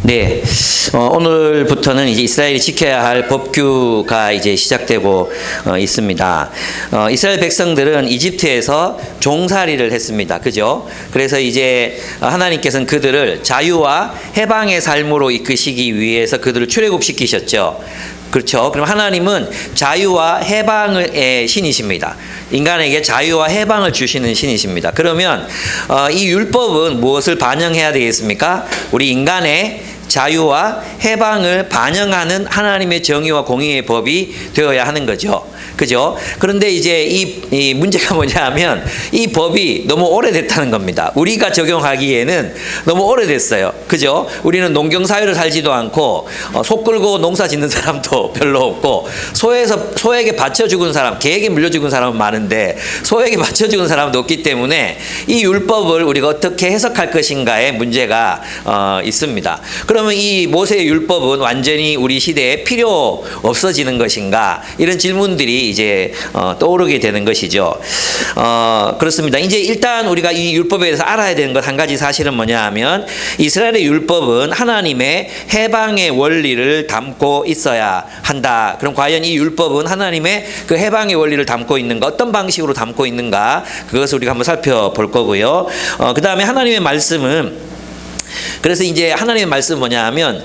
네, 오늘부터는 이제 이스라엘이 지켜야 할 법규가 이제 시작되고 있습니다. 이스라엘 백성들은 이집트에서 종살이를 했습니다. 그죠? 그래서 이제 하나님께서는 그들을 자유와 해방의 삶으로 이끄시기 위해서 그들을 출애굽시키셨죠. 그렇죠. 그럼 하나님은 자유와 해방의 신이십니다. 인간에게 자유와 해방을 주시는 신이십니다. 그러면 이 율법은 무엇을 반영해야 되겠습니까? 우리 인간의 자유와 해방을 반영하는 하나님의 정의와 공의의 법이 되어야 하는 거죠. 그죠? 그런데 이제 이 문제가 뭐냐면 이 법이 너무 오래됐다는 겁니다. 우리가 적용하기에는 너무 오래됐어요. 그죠? 우리는 농경사회를 살지도 않고 소 끌고 농사 짓는 사람도 별로 없고 소에게 바쳐 죽은 사람, 개에게 물려 죽은 사람은 많은데 소에게 바쳐 죽은 사람도 없기 때문에 이 율법을 우리가 어떻게 해석할 것인가에 문제가 있습니다. 그러면 이 모세의 율법은 완전히 우리 시대에 필요 없어지는 것인가? 이런 질문들이 이제 떠오르게 되는 것이죠. 그렇습니다. 이제 일단 우리가 이 율법에 대해서 알아야 되는 것 한 가지 사실은 뭐냐 하면 이스라엘의 율법은 하나님의 해방의 원리를 담고 있어야 한다. 그럼 과연 이 율법은 하나님의 그 해방의 원리를 담고 있는가? 어떤 방식으로 담고 있는가? 그것을 우리가 한번 살펴볼 거고요. 그 다음에 하나님의 말씀은 그래서 이제 하나님의 말씀은 뭐냐 하면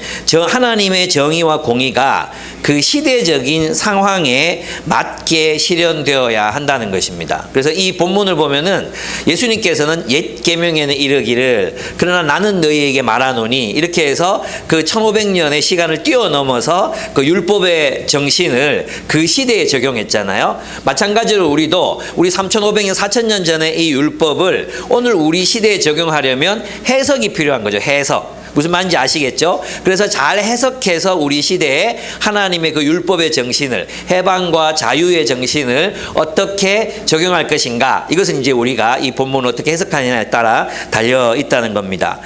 하나님의 정의와 공의가 그 시대적인 상황에 맞게 실현되어야 한다는 것입니다. 그래서 이 본문을 보면은 예수님께서는 옛 계명에는 이르기를 그러나 나는 너희에게 말하노니 이렇게 해서 그 1500년의 시간을 뛰어넘어서 그 율법의 정신을 그 시대에 적용했잖아요. 마찬가지로 우리도 우리 3500년 4000년 전에 이 율법을 오늘 우리 시대에 적용하려면 해석이 필요한 거죠. 해석. 무슨 말인지 아시겠죠? 그래서 잘 해석해서 우리 시대에 하나님의 그 율법의 정신을, 해방과 자유의 정신을 어떻게 적용할 것인가? 이것은 이제 우리가 이 본문을 어떻게 해석하느냐에 따라 달려 있다는 겁니다.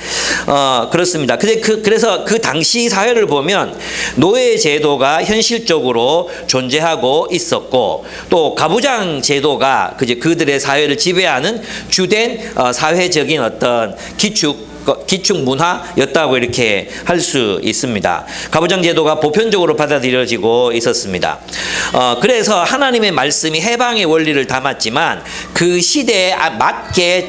그렇습니다. 그래서 그 당시 사회를 보면 노예 제도가 현실적으로 존재하고 있었고 또 가부장 제도가 그들의 사회를 지배하는 주된 사회적인 어떤 기축 문화였다고 이렇게 할 수 있습니다. 가부장 제도가 보편적으로 받아들여지고 있었습니다. 그래서 하나님의 말씀이 해방의 원리를 담았지만 그 시대에 맞게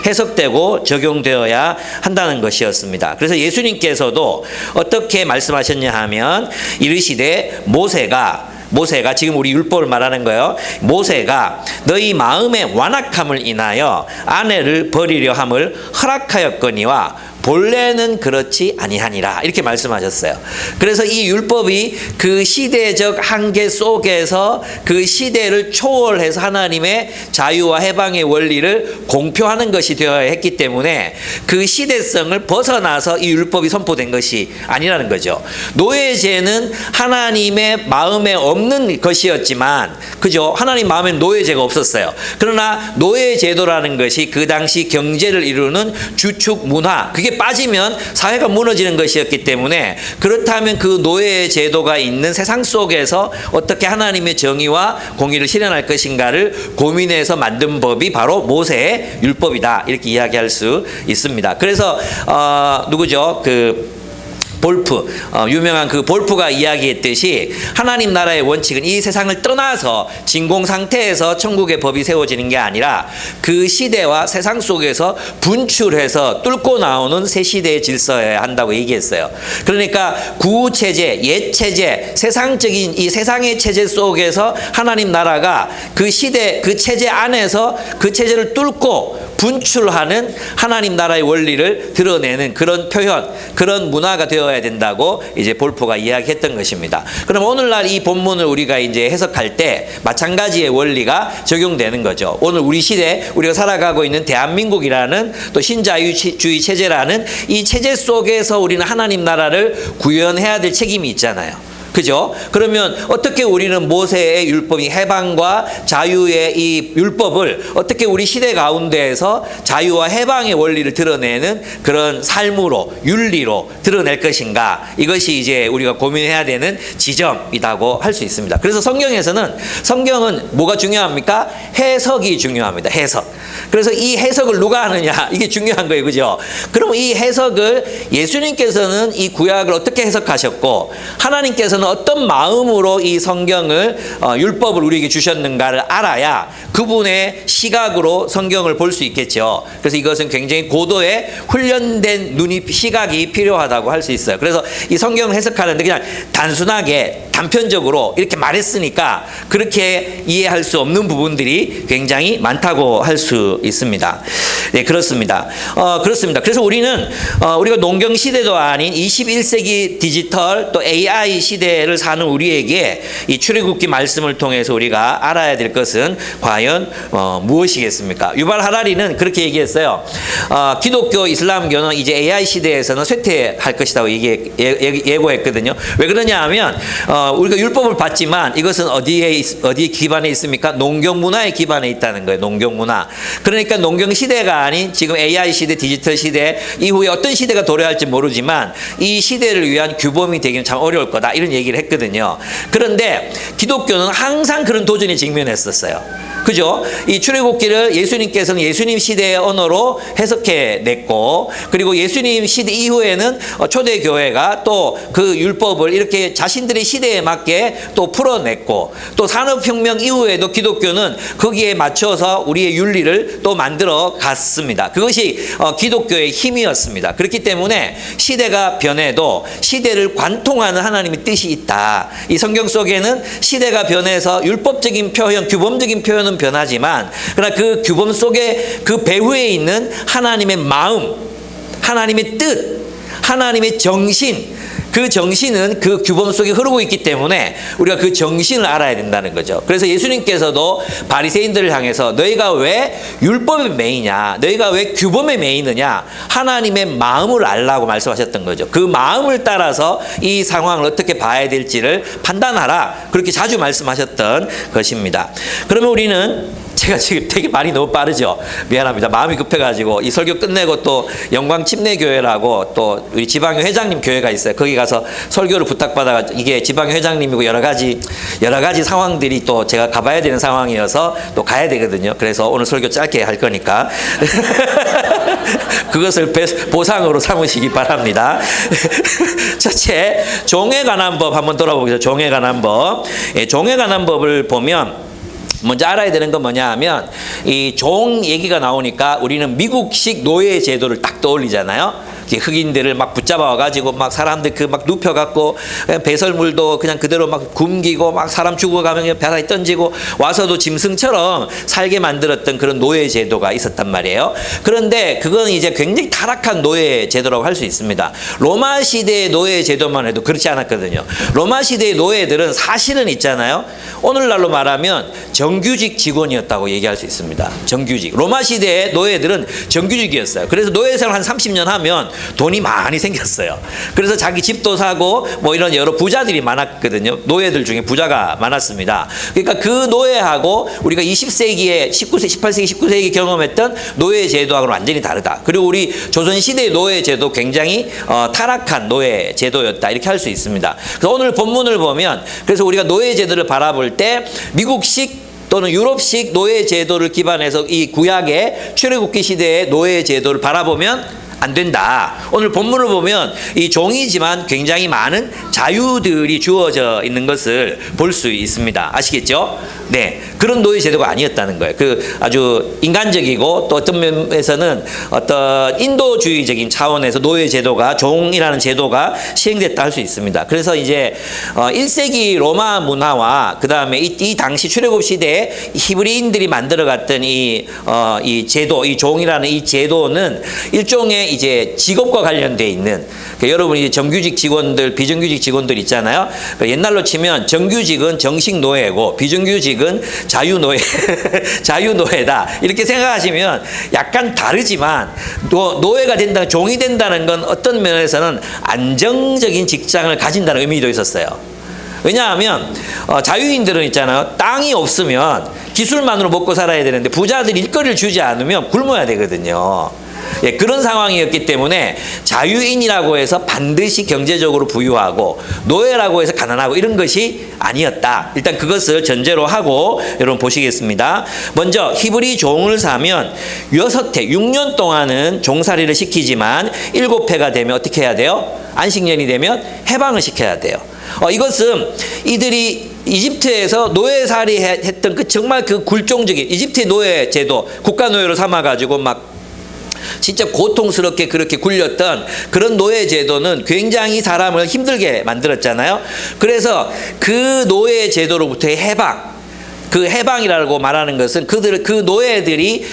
해석되고 적용되어야 한다는 것이었습니다. 그래서 예수님께서도 어떻게 말씀하셨냐 하면 이르시되 모세가 지금 우리 율법을 말하는 거예요. 모세가 너희 마음의 완악함을 인하여 아내를 버리려 함을 허락하였거니와 본래는 그렇지 아니하니라 이렇게 말씀하셨어요. 그래서 이 율법이 그 시대적 한계 속에서 그 시대를 초월해서 하나님의 자유와 해방의 원리를 공표하는 것이 되어야 했기 때문에 그 시대성을 벗어나서 이 율법이 선포된 것이 아니라는 거죠. 노예제는 하나님의 마음에 없는 것이었지만 그죠? 하나님 마음엔 노예제가 없었어요. 그러나 노예제도라는 것이 그 당시 경제를 이루는 주축 문화, 그게 빠지면 사회가 무너지는 것이었기 때문에 그렇다면 그 노예 제도가 있는 세상 속에서 어떻게 하나님의 정의와 공의를 실현할 것인가를 고민해서 만든 법이 바로 모세의 율법이다 이렇게 이야기할 수 있습니다. 그래서 누구죠? 볼프, 유명한 그 볼프가 이야기했듯이 하나님 나라의 원칙은 이 세상을 떠나서 진공 상태에서 천국의 법이 세워지는 게 아니라 그 시대와 세상 속에서 분출해서 뚫고 나오는 새 시대의 질서여야 한다고 얘기했어요. 그러니까 구체제, 옛체제, 세상적인 이 세상의 체제 속에서 하나님 나라가 그 시대, 그 체제 안에서 그 체제를 뚫고 분출하는 하나님 나라의 원리를 드러내는 그런 표현, 그런 문화가 되어야 된다고 이제 볼프가 이야기했던 것입니다. 그럼 오늘날 이 본문을 우리가 이제 해석할 때 마찬가지의 원리가 적용되는 거죠. 오늘 우리 시대 우리가 살아가고 있는 대한민국이라는 또 신자유주의 체제라는 이 체제 속에서 우리는 하나님 나라를 구현해야 될 책임이 있잖아요. 그죠? 그러면 어떻게 우리는 모세의 율법이 해방과 자유의 이 율법을 어떻게 우리 시대 가운데에서 자유와 해방의 원리를 드러내는 그런 삶으로 윤리로 드러낼 것인가? 이것이 이제 우리가 고민해야 되는 지점이라고 할 수 있습니다. 그래서 성경은 뭐가 중요합니까? 해석이 중요합니다. 해석. 그래서 이 해석을 누가 하느냐 이게 중요한 거예요. 그죠? 그럼 이 해석을 예수님께서는 이 구약을 어떻게 해석하셨고 하나님께서는 어떤 마음으로 이 성경을 율법을 우리에게 주셨는가를 알아야 그분의 시각으로 성경을 볼 수 있겠죠. 그래서 이것은 굉장히 고도의 훈련된 시각이 필요하다고 할 수 있어요. 그래서 이 성경을 해석하는데 그냥 단순하게 단편적으로 이렇게 말했으니까 그렇게 이해할 수 없는 부분들이 굉장히 많다고 할 수 있습니다. 네, 그렇습니다. 그렇습니다. 그래서 우리가 농경 시대도 아닌 21세기 디지털 또 AI 시대를 사는 우리에게 이 출애굽기 말씀을 통해서 우리가 알아야 될 것은 과연 무엇이겠습니까? 유발 하라리는 그렇게 얘기했어요. 기독교, 이슬람교는 이제 AI 시대에서는 쇠퇴할 것이라고 예고했거든요. 왜 그러냐 하면 우리가 율법을 받지만 이것은 어디에 기반에 있습니까? 농경 문화에 기반에 있다는 거예요. 농경 문화. 그러니까 농경 시대가 아닌 지금 AI 시대, 디지털 시대 이후에 어떤 시대가 도래할지 모르지만 이 시대를 위한 규범이 되기는 참 어려울 거다 이런 얘기를 했거든요. 그런데 기독교는 항상 그런 도전에 직면했었어요. 그죠? 이 출애굽기를 예수님께서는 예수님 시대의 언어로 해석해 냈고, 그리고 예수님 시대 이후에는 초대교회가 또 그 율법을 이렇게 자신들의 시대에 맞게 또 풀어냈고, 또 산업혁명 이후에도 기독교는 거기에 맞춰서 우리의 윤리를 또 만들어 갔습니다. 그것이 기독교의 힘이었습니다. 그렇기 때문에 시대가 변해도 시대를 관통하는 하나님의 뜻이 있다. 이 성경 속에는 시대가 변해서 율법적인 표현, 규범적인 표현은 변하지만 그러나 그 규범 속에 그 배후에 있는 하나님의 마음, 하나님의 뜻, 하나님의 정신, 그 정신은 그 규범 속에 흐르고 있기 때문에 우리가 그 정신을 알아야 된다는 거죠. 그래서 예수님께서도 바리새인들을 향해서 너희가 왜 율법에 매이냐, 너희가 왜 규범에 매이느냐, 하나님의 마음을 알라고 말씀하셨던 거죠. 그 마음을 따라서 이 상황을 어떻게 봐야 될지를 판단하라, 그렇게 자주 말씀하셨던 것입니다. 그러면 우리는 제가 지금 되게 말이 너무 빠르죠. 미안합니다. 마음이 급해가지고 이 설교 끝내고 또 영광 침례교회라고 또 우리 지방교 회장님 교회가 있어요. 거기 가서 설교를 부탁받아가지고 이게 지방교 회장님이고 여러 가지 상황들이 또 제가 가봐야 되는 상황이어서 또 가야 되거든요. 그래서 오늘 설교 짧게 할 거니까 그것을 보상으로 삼으시기 바랍니다. 첫째, 종에 관한 법 한번 돌아보겠습니다. 종에 관한 법. 종에 관한 법을 보면 먼저 알아야 되는 건 뭐냐 하면 이 종 얘기가 나오니까 우리는 미국식 노예 제도를 딱 떠올리잖아요. 흑인들을 막 붙잡아 와가지고 막 사람들 그 막 눕혀갖고 배설물도 그냥 그대로 막 굶기고 막 사람 죽어가면 바다에 던지고 와서도 짐승처럼 살게 만들었던 그런 노예 제도가 있었단 말이에요. 그런데 그건 이제 굉장히 타락한 노예 제도라고 할 수 있습니다. 로마 시대의 노예 제도만 해도 그렇지 않았거든요. 로마 시대의 노예들은 사실은 있잖아요. 오늘날로 말하면 정규직 직원이었다고 얘기할 수 있습니다. 정규직. 로마 시대의 노예들은 정규직이었어요. 그래서 노예 생활 한 30년 하면 돈이 많이 생겼어요. 그래서 자기 집도 사고 뭐 이런 여러 부자들이 많았거든요. 노예들 중에 부자가 많았습니다. 그러니까 그 노예하고 우리가 20세기에 18세기, 19세기 경험했던 노예 제도하고는 완전히 다르다. 그리고 우리 조선시대의 노예 제도 굉장히 타락한 노예 제도였다. 이렇게 할 수 있습니다. 그래서 오늘 본문을 보면 그래서 우리가 노예 제도를 바라볼 때 미국식 또는 유럽식 노예 제도를 기반해서 이 구약의 출애굽기 시대의 노예 제도를 바라보면 안 된다. 오늘 본문을 보면 이 종이지만 굉장히 많은 자유들이 주어져 있는 것을 볼 수 있습니다. 아시겠죠? 네. 그런 노예 제도가 아니었다는 거예요. 그 아주 인간적이고 또 어떤 면에서는 어떤 인도주의적인 차원에서 노예 제도가, 종이라는 제도가 시행됐다 할 수 있습니다. 그래서 이제 1세기 로마 문화와 그 다음에 이 당시 출애굽 시대에 히브리인들이 만들어갔던 이 제도, 이 종이라는 이 제도는 일종의 이제 직업과 관련돼 있는, 그러니까 여러분 이제 정규직 직원들, 비정규직 직원들 있잖아요. 그러니까 옛날로 치면 정규직은 정식 노예고 비정규직은 자유노예, 자유노예다. 이렇게 생각하시면 약간 다르지만 노예가 된다는, 종이 된다는 건 어떤 면에서는 안정적인 직장을 가진다는 의미도 있었어요. 왜냐하면 자유인들은 있잖아요. 땅이 없으면 기술만으로 먹고 살아야 되는데 부자들이 일거리를 주지 않으면 굶어야 되거든요. 예, 그런 상황이었기 때문에 자유인이라고 해서 반드시 경제적으로 부유하고 노예라고 해서 가난하고 이런 것이 아니었다. 일단 그것을 전제로 하고 여러분 보시겠습니다. 먼저 히브리 종을 사면 6년 동안은 종살이를 시키지만 7회가 되면 어떻게 해야 돼요? 안식년이 되면 해방을 시켜야 돼요. 이것은 이들이 이집트에서 노예살이 했던 그 정말 그 굴종적인 이집트의 노예 제도, 국가 노예로 삼아가지고 막 진짜 고통스럽게 그렇게 굴렸던 그런 노예 제도는 굉장히 사람을 힘들게 만들었잖아요. 그래서 그 노예 제도로부터의 해방, 그 해방이라고 말하는 것은 그 노예들이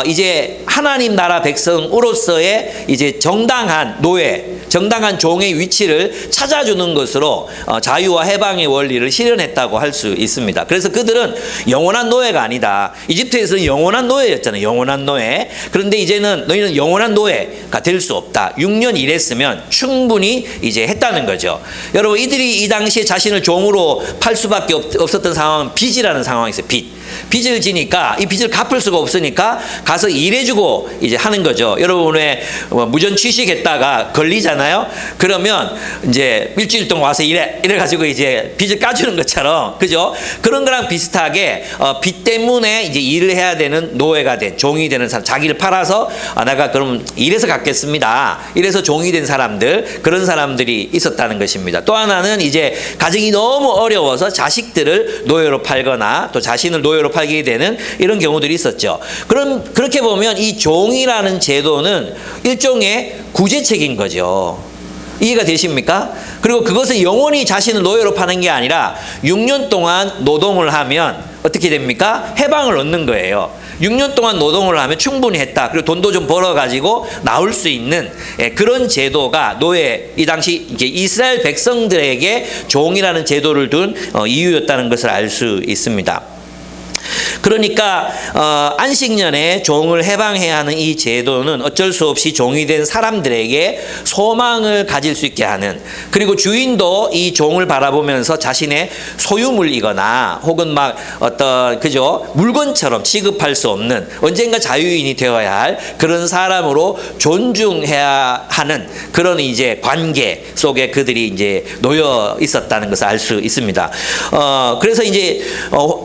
이제 하나님 나라 백성으로서의 이제 정당한 노예, 정당한 종의 위치를 찾아주는 것으로 자유와 해방의 원리를 실현했다고 할 수 있습니다. 그래서 그들은 영원한 노예가 아니다. 이집트에서는 영원한 노예였잖아요. 영원한 노예. 그런데 이제는 너희는 영원한 노예가 될 수 없다. 6년 일했으면 충분히 이제 했다는 거죠. 여러분, 이들이 이 당시에 자신을 종으로 팔 수밖에 없었던 상황은 빚이라는 상황이 있어요. 빚을 지니까 이 빚을 갚을 수가 없으니까 가서 일해주고 이제 하는 거죠. 여러분 왜 무전 취직했다가 걸리잖아요. 그러면 이제 일주일 동안 와서 이래가지고 이제 빚을 까주는 것처럼, 그죠? 그런 거랑 비슷하게 빚 때문에 이제 일을 해야 되는 노예가 된 종이 되는 사람, 자기를 팔아서 내가 그럼 일해서 갚겠습니다. 이래서 종이 된 사람들, 그런 사람들이 있었다는 것입니다. 또 하나는 이제 가정이 너무 어려워서 자식들을 노예로 팔거나 또 자신을 노예로 팔게 되는 이런 경우들이 있었죠. 그럼 그렇게 보면 이 종이라는 제도는 일종의 구제책인 거죠. 이해가 되십니까? 그리고 그것은 영원히 자신을 노예로 파는 게 아니라 6년 동안 노동을 하면 어떻게 됩니까? 해방을 얻는 거예요. 6년 동안 노동을 하면 충분히 했다. 그리고 돈도 좀 벌어가지고 나올 수 있는 그런 제도가 노예, 이 당시 이제 이스라엘 백성들에게 종이라는 제도를 둔 이유였다는 것을 알 수 있습니다. 그러니까 안식년에 종을 해방해야 하는 이 제도는 어쩔 수 없이 종이 된 사람들에게 소망을 가질 수 있게 하는, 그리고 주인도 이 종을 바라보면서 자신의 소유물이거나 혹은 막 어떤 그죠 물건처럼 취급할 수 없는, 언젠가 자유인이 되어야 할 그런 사람으로 존중해야 하는 그런 이제 관계 속에 그들이 이제 놓여 있었다는 것을 알 수 있습니다. 그래서 이제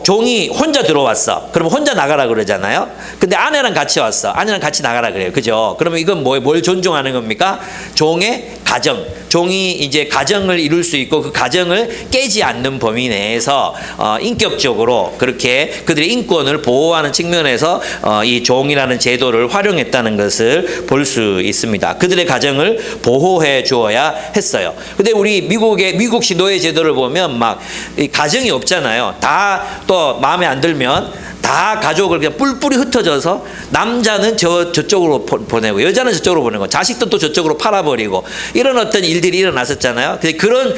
종이 혼자 들어왔어. 그러면 혼자 나가라 그러잖아요. 근데 아내랑 같이 왔어. 아내랑 같이 나가라 그래요. 그죠? 그러면 이건 뭘 존중하는 겁니까? 종의 가정. 종이 이제 가정을 이룰 수 있고 그 가정을 깨지 않는 범위 내에서 인격적으로 그렇게 그들의 인권을 보호하는 측면에서 이 종이라는 제도를 활용했다는 것을 볼 수 있습니다. 그들의 가정을 보호해 주어야 했어요. 근데 우리 미국식 노예 제도를 보면 막 이 가정이 없잖아요. 다 또 마음에 안 들면 다 가족을 그냥 뿔뿔이 흩어져서 남자는 저쪽으로 보내고 여자는 저쪽으로 보내고 자식도 또 저쪽으로 팔아버리고 이런 어떤 일들이 일어났었잖아요. 그런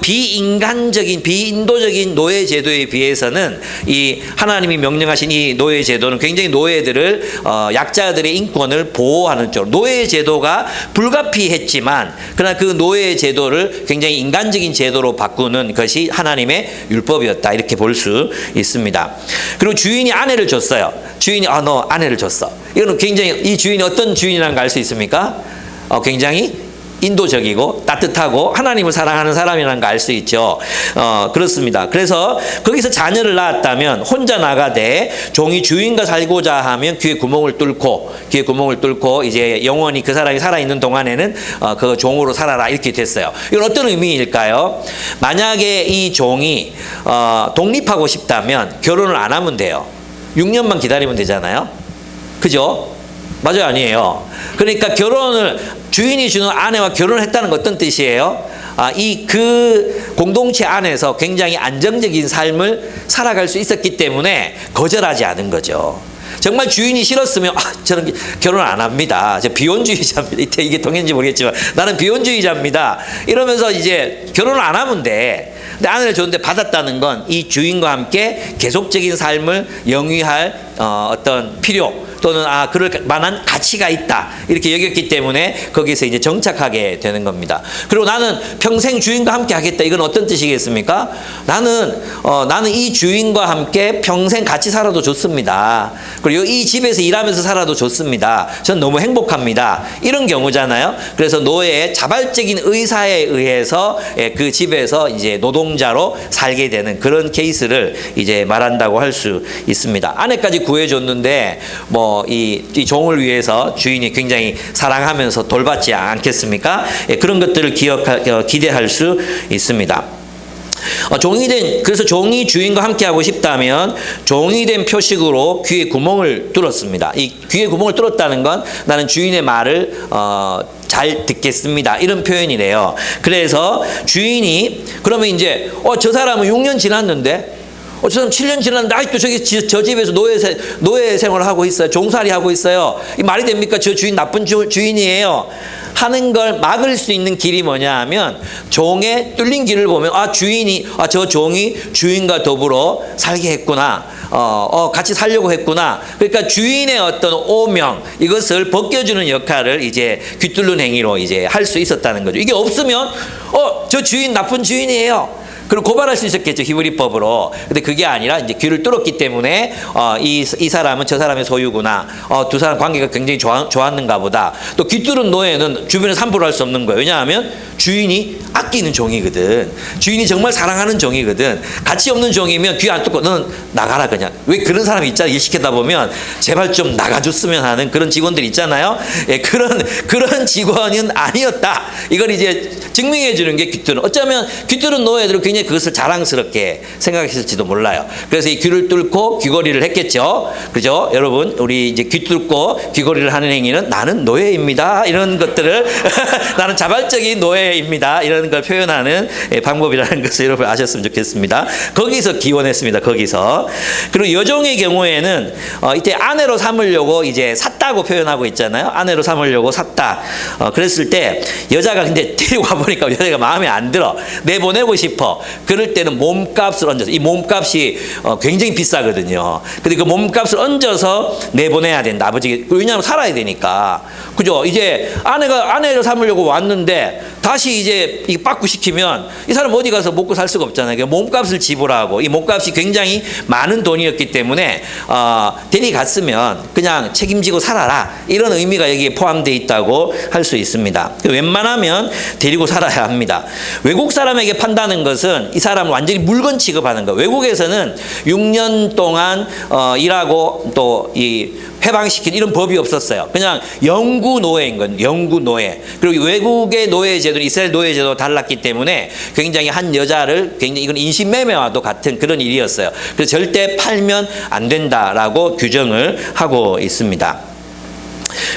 비인간적인 비인도적인 노예 제도에 비해서는 이 하나님이 명령하신 이 노예 제도는 굉장히 노예들을 약자들의 인권을 보호하는 쪽으로, 노예 제도가 불가피했지만 그러나 그 노예 제도를 굉장히 인간적인 제도로 바꾸는 것이 하나님의 율법이었다, 이렇게 볼 수 있습니다. 그리고 주인이 아내를 줬어요. 주인이 너 아내를 줬어. 이거는 굉장히, 이 주인이 어떤 주인이라는 걸 알 수 있습니까? 굉장히 인도적이고 따뜻하고 하나님을 사랑하는 사람이라는 걸 알 수 있죠. 그렇습니다. 그래서 거기서 자녀를 낳았다면 혼자 나가되 종이 주인과 살고자 하면 귀에 구멍을 뚫고 이제 영원히 그 사람이 살아있는 동안에는 그 종으로 살아라, 이렇게 됐어요. 이건 어떤 의미일까요? 만약에 이 종이 독립하고 싶다면 결혼을 안 하면 돼요. 6년만 기다리면 되잖아요. 그죠? 맞아요, 아니에요? 그러니까 주인이 주는 아내와 결혼을 했다는 건 어떤 뜻이에요? 그 공동체 안에서 굉장히 안정적인 삶을 살아갈 수 있었기 때문에 거절하지 않은 거죠. 정말 주인이 싫었으면 저는 결혼 안 합니다. 저 비혼주의자입니다. 이게 동의인지 모르겠지만 나는 비혼주의자입니다. 이러면서 이제 결혼을 안 하면 돼. 근데 아내를 줬는데 받았다는 건 이 주인과 함께 계속적인 삶을 영위할 어떤 필요 또는 그럴 만한 가치가 있다 이렇게 여겼기 때문에 거기서 이제 정착하게 되는 겁니다. 그리고 나는 평생 주인과 함께 하겠다. 이건 어떤 뜻이겠습니까? 나는 이 주인과 함께 평생 같이 살아도 좋습니다. 그리고 이 집에서 일하면서 살아도 좋습니다. 전 너무 행복합니다. 이런 경우잖아요. 그래서 노예의 자발적인 의사에 의해서 그 집에서 이제 노동자로 살게 되는 그런 케이스를 이제 말한다고 할 수 있습니다. 아내까지 구해줬는데 이 종을 위해서 주인이 굉장히 사랑하면서 돌봤지 않겠습니까? 그런 것들을 기대할 수 있습니다. 그래서 종이 주인과 함께 하고 싶다면 종이 된 표식으로 귀에 구멍을 뚫었습니다. 이 귀에 구멍을 뚫었다는 건 나는 주인의 말을 잘 듣겠습니다. 이런 표현이래요. 그래서 주인이 그러면 이제 저 사람은 6년 지났는데 저 사람 7년 지났는데 아직도 저 집에서 노예 생활을 하고 있어요. 종살이 하고 있어요. 이 말이 됩니까? 저 주인 나쁜 주인이에요. 하는 걸 막을 수 있는 길이 뭐냐 하면 종의 뚫린 길을 보면 저 종이 주인과 더불어 살게 했구나. 같이 살려고 했구나. 그러니까 주인의 어떤 오명 이것을 벗겨주는 역할을 이제 귀 뚫는 행위로 이제 할 수 있었다는 거죠. 이게 없으면 저 주인 나쁜 주인이에요. 그리고 고발할 수 있었겠죠. 히브리법으로. 근데 그게 아니라 이제 귀를 뚫었기 때문에 이 사람은 저 사람의 소유구나. 두 사람 관계가 굉장히 좋았는가 보다. 또 귀 뚫은 노예는 주변에서 함부로 할 수 없는 거예요. 왜냐하면 주인이 아끼는 종이거든. 주인이 정말 사랑하는 종이거든. 가치 없는 종이면 귀 안 뚫고 너는 나가라 그냥. 왜 그런 사람이 있잖아. 일 시키다 보면 제발 좀 나가줬으면 하는 그런 직원들 있잖아요. 그런 직원은 아니었다. 이걸 이제 증명해 주는 게 귀 뚫은. 어쩌면 귀 뚫은 노예들은 굉장히 그것을 자랑스럽게 생각했을지도 몰라요. 그래서 이 귀를 뚫고 귀걸이를 했겠죠. 그죠? 여러분, 우리 이제 귀 뚫고 귀걸이를 하는 행위는 나는 노예입니다. 이런 것들을 나는 자발적인 노예입니다. 이런 걸 표현하는 방법이라는 것을 여러분 아셨으면 좋겠습니다. 거기서 기원했습니다. 거기서. 그리고 여종의 경우에는 이때 아내로 삼으려고 이제 샀다고 표현하고 있잖아요. 아내로 삼으려고 샀다. 그랬을 때 여자가 근데 데리고 와보니까 여자가 마음에 안 들어. 내보내고 싶어. 그럴 때는 몸값을 얹어서 이 몸값이 굉장히 비싸거든요. 근데 그 몸값을 얹어서 내보내야 된다. 아버지 왜냐하면 살아야 되니까. 그죠? 이제 아내를 삼으려고 왔는데 다시 이제 이 빠꾸 시키면 이 사람 어디 가서 먹고 살 수가 없잖아요. 그러니까 몸값을 지불하고 이 몸값이 굉장히 많은 돈이었기 때문에 데려갔으면 그냥 책임지고 살아라. 이런 의미가 여기에 포함되어 있다고 할 수 있습니다. 웬만하면 데리고 살아야 합니다. 외국 사람에게 판다는 것은 이 사람을 완전히 물건 취급하는 거예요. 외국에서는 6년 동안 일하고 또 이 해방시킨 이런 법이 없었어요. 그냥 영구 노예인 건 영구 노예. 그리고 외국의 노예 제도, 이스라엘 노예 제도가 달랐기 때문에 굉장히 한 여자를 굉장히 이건 인신매매와도 같은 그런 일이었어요. 그래서 절대 팔면 안 된다라고 규정을 하고 있습니다.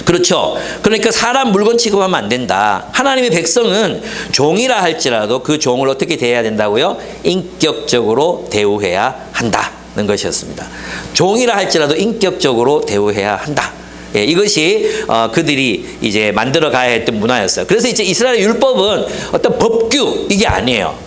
그렇죠. 그러니까 사람 물건 취급하면 안 된다. 하나님의 백성은 종이라 할지라도 그 종을 어떻게 대해야 된다고요? 인격적으로 대우해야 한다는 것이었습니다. 종이라 할지라도 인격적으로 대우해야 한다. 이것이 그들이 이제 만들어 가야 했던 문화였어요. 그래서 이제 이스라엘 율법은 어떤 법규 이게 아니에요.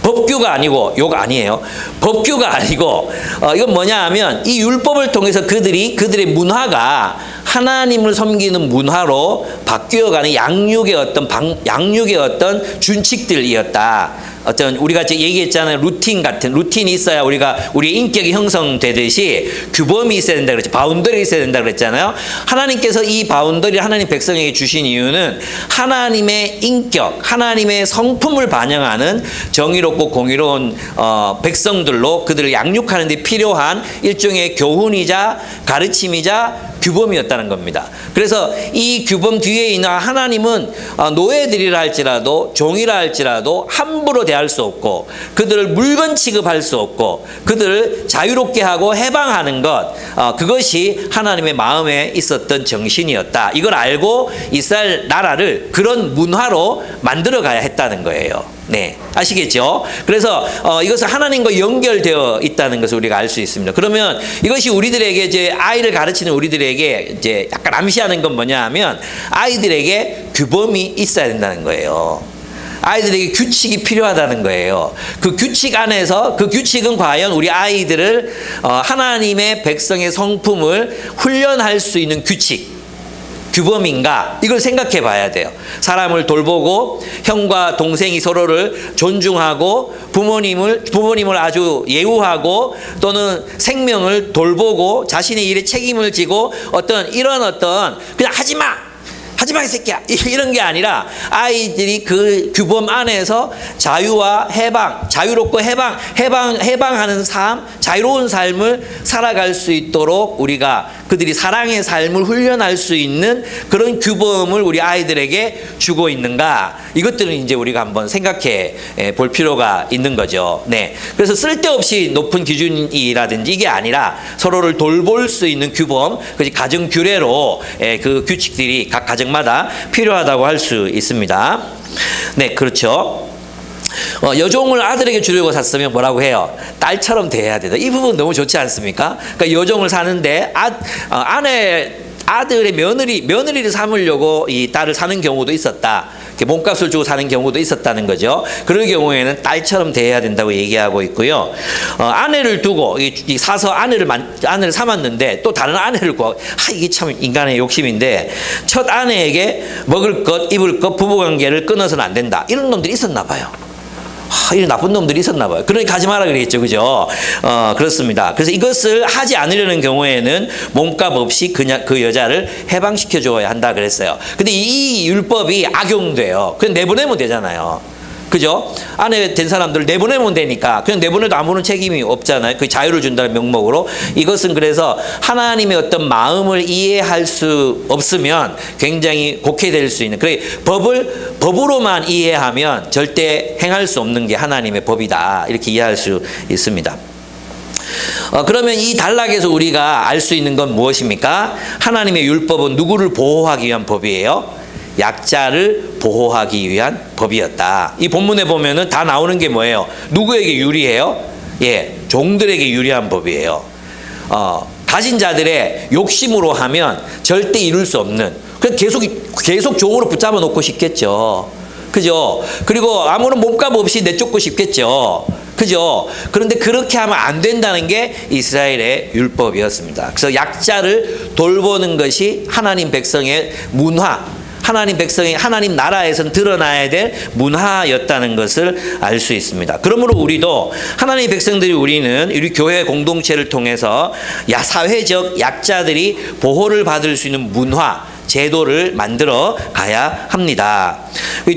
법규가 아니고 욕 아니에요. 법규가 아니고 이건 뭐냐 하면 이 율법을 통해서 그들의 문화가 하나님을 섬기는 문화로 바뀌어가는 양육의 어떤 준칙들이었다. 어떤 우리가 얘기했잖아요. 루틴이 있어야 우리의 인격이 형성되듯이 규범이 있어야 된다 그랬죠. 바운더리 있어야 된다 그랬잖아요. 하나님께서 이 바운더리를 하나님 백성에게 주신 이유는 하나님의 인격, 하나님의 성품을 반영하는 정의롭고 공의로운 백성들로 그들을 양육하는 데 필요한 일종의 교훈이자 가르침이자 규범이었다는 겁니다. 그래서 이 규범 뒤에 있는 하나님은 노예들이라 할지라도 종이라 할지라도 함부로 대할 수 없고 그들을 물건 취급할 수 없고 그들을 자유롭게 하고 해방하는 것 그것이 하나님의 마음에 있었던 정신이었다. 이걸 알고 이스라엘 나라를 그런 문화로 만들어 가야 했다는 거예요. 네, 아시겠죠? 그래서 이것은 하나님과 연결되어 있다는 것을 우리가 알 수 있습니다. 그러면 이것이 우리들에게 이제 아이를 가르치는 우리들에게 이제 약간 암시하는 건 뭐냐 하면 아이들에게 규범이 있어야 된다는 거예요. 아이들에게 규칙이 필요하다는 거예요. 그 규칙 안에서 그 규칙은 과연 우리 아이들을 하나님의 백성의 성품을 훈련할 수 있는 규범인가? 이걸 생각해 봐야 돼요. 사람을 돌보고 형과 동생이 서로를 존중하고 부모님을 아주 예우하고 또는 생명을 돌보고 자신의 일에 책임을 지고 이런 그냥 하지 마, 이 새끼야. 이런 게 아니라 아이들이 그 규범 안에서 자유와 자유롭고 해방하는 삶, 자유로운 삶을 살아갈 수 있도록 우리가 그들이 사랑의 삶을 훈련할 수 있는 그런 규범을 우리 아이들에게 주고 있는가? 이것들은 이제 우리가 한번 생각해 볼 필요가 있는 거죠. 네. 그래서 쓸데없이 높은 기준이라든지 이게 아니라 서로를 돌볼 수 있는 규범, 가정 규례로 그 규칙들이 각 가정마다 필요하다고 할 수 있습니다. 네, 그렇죠. 여종을 아들에게 주려고 샀으면 뭐라고 해요? 딸처럼 대해야 된다. 이 부분 너무 좋지 않습니까? 그러니까 여종을 사는데 아들의 며느리를 삼으려고 이 딸을 사는 경우도 있었다. 몸값을 주고 사는 경우도 있었다는 거죠. 그럴 경우에는 딸처럼 대해야 된다고 얘기하고 있고요. 아내를 두고 사서 아내를 삼았는데 또 다른 아내를 구하고 이게 참 인간의 욕심인데 첫 아내에게 먹을 것, 입을 것, 부부관계를 끊어서는 안 된다. 이런 놈들이 있었나 봐요. 이런 나쁜 놈들이 있었나 봐요. 그러니까 하지 마라 그랬죠. 그죠? 그렇습니다. 그래서 이것을 하지 않으려는 경우에는 몸값 없이 그냥 그 여자를 해방시켜 줘야 한다 그랬어요. 근데 이 율법이 악용돼요. 그냥 내보내면 되잖아요. 그죠? 아내 된 사람들을 내보내면 되니까 그냥 내보내도 아무런 책임이 없잖아요. 그 자유를 준다는 명목으로. 이것은 그래서 하나님의 어떤 마음을 이해할 수 없으면 굉장히 곡해될 수 있는, 그래 법으로만 이해하면 절대 행할 수 없는 게 하나님의 법이다, 이렇게 이해할 수 있습니다. 그러면 이 단락에서 우리가 알 수 있는 건 무엇입니까? 하나님의 율법은 누구를 보호하기 위한 법이에요? 약자를 보호하기 위한 법이었다. 이 본문에 보면은 다 나오는 게 뭐예요? 누구에게 유리해요? 종들에게 유리한 법이에요. 가진 자들의 욕심으로 하면 절대 이룰 수 없는, 계속 종으로 붙잡아 놓고 싶겠죠. 그죠? 그리고 아무런 몸값 없이 내쫓고 싶겠죠. 그죠? 그런데 그렇게 하면 안 된다는 게 이스라엘의 율법이었습니다. 그래서 약자를 돌보는 것이 하나님 백성의 문화, 하나님 나라에선 드러나야 될 문화였다는 것을 알 수 있습니다. 그러므로 우리도 하나님의 백성들이 우리 교회 공동체를 통해서 사회적 약자들이 보호를 받을 수 있는 문화, 제도를 만들어 가야 합니다.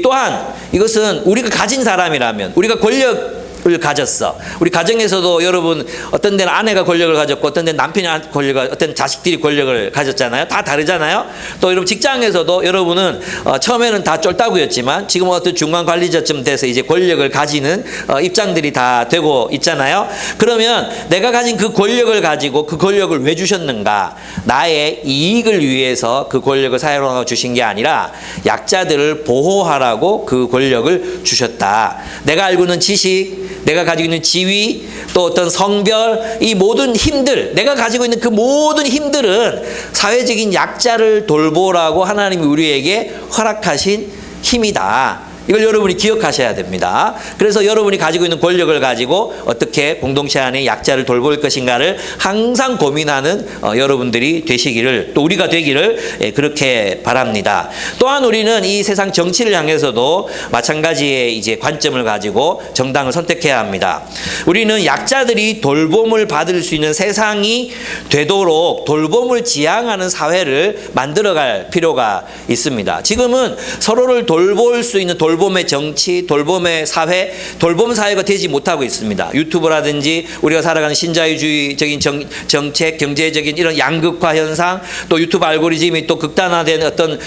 또한 이것은 우리가 가진 사람이라면, 우리가 권력을 가졌어. 우리 가정에서도 여러분 어떤 데는 아내가 권력을 가졌고 어떤 데는 남편이 권력을, 어떤 자식들이 권력을 가졌잖아요. 다 다르잖아요. 또 여러분 직장에서도 여러분은 처음에는 다 쫄따구였지만 지금은 어떤 중간 관리자쯤 돼서 이제 권력을 가지는 입장들이 다 되고 있잖아요. 그러면 내가 가진 그 권력을 가지고 그 권력을 왜 주셨는가? 나의 이익을 위해서 그 권력을 사용하고 주신 게 아니라 약자들을 보호하라고 그 권력을 주셨다. 내가 알고 있는 지식, 내가 가지고 있는 지위, 또 어떤 성별, 이 모든 힘들, 내가 가지고 있는 그 모든 힘들은 사회적인 약자를 돌보라고 하나님이 우리에게 허락하신 힘이다. 이걸 여러분이 기억하셔야 됩니다. 그래서 여러분이 가지고 있는 권력을 가지고 어떻게 공동체 안에 약자를 돌볼 것인가를 항상 고민하는 여러분들이 되시기를, 또 우리가 되기를 그렇게 바랍니다. 또한 우리는 이 세상 정치를 향해서도 마찬가지의 이제 관점을 가지고 정당을 선택해야 합니다. 우리는 약자들이 돌봄을 받을 수 있는 세상이 되도록 돌봄을 지향하는 사회를 만들어갈 필요가 있습니다. 지금은 서로를 돌볼 수 있는 돌봄의 정치, 돌봄의 사회, 돌봄 사회가 되지 못하고 있습니다. 유튜브라든지 우리가 살아가는 신자유주의적인 정책, 경제적인 이런 양극화 현상, 또 유튜브 알고리즘이 또 극단화된 어떤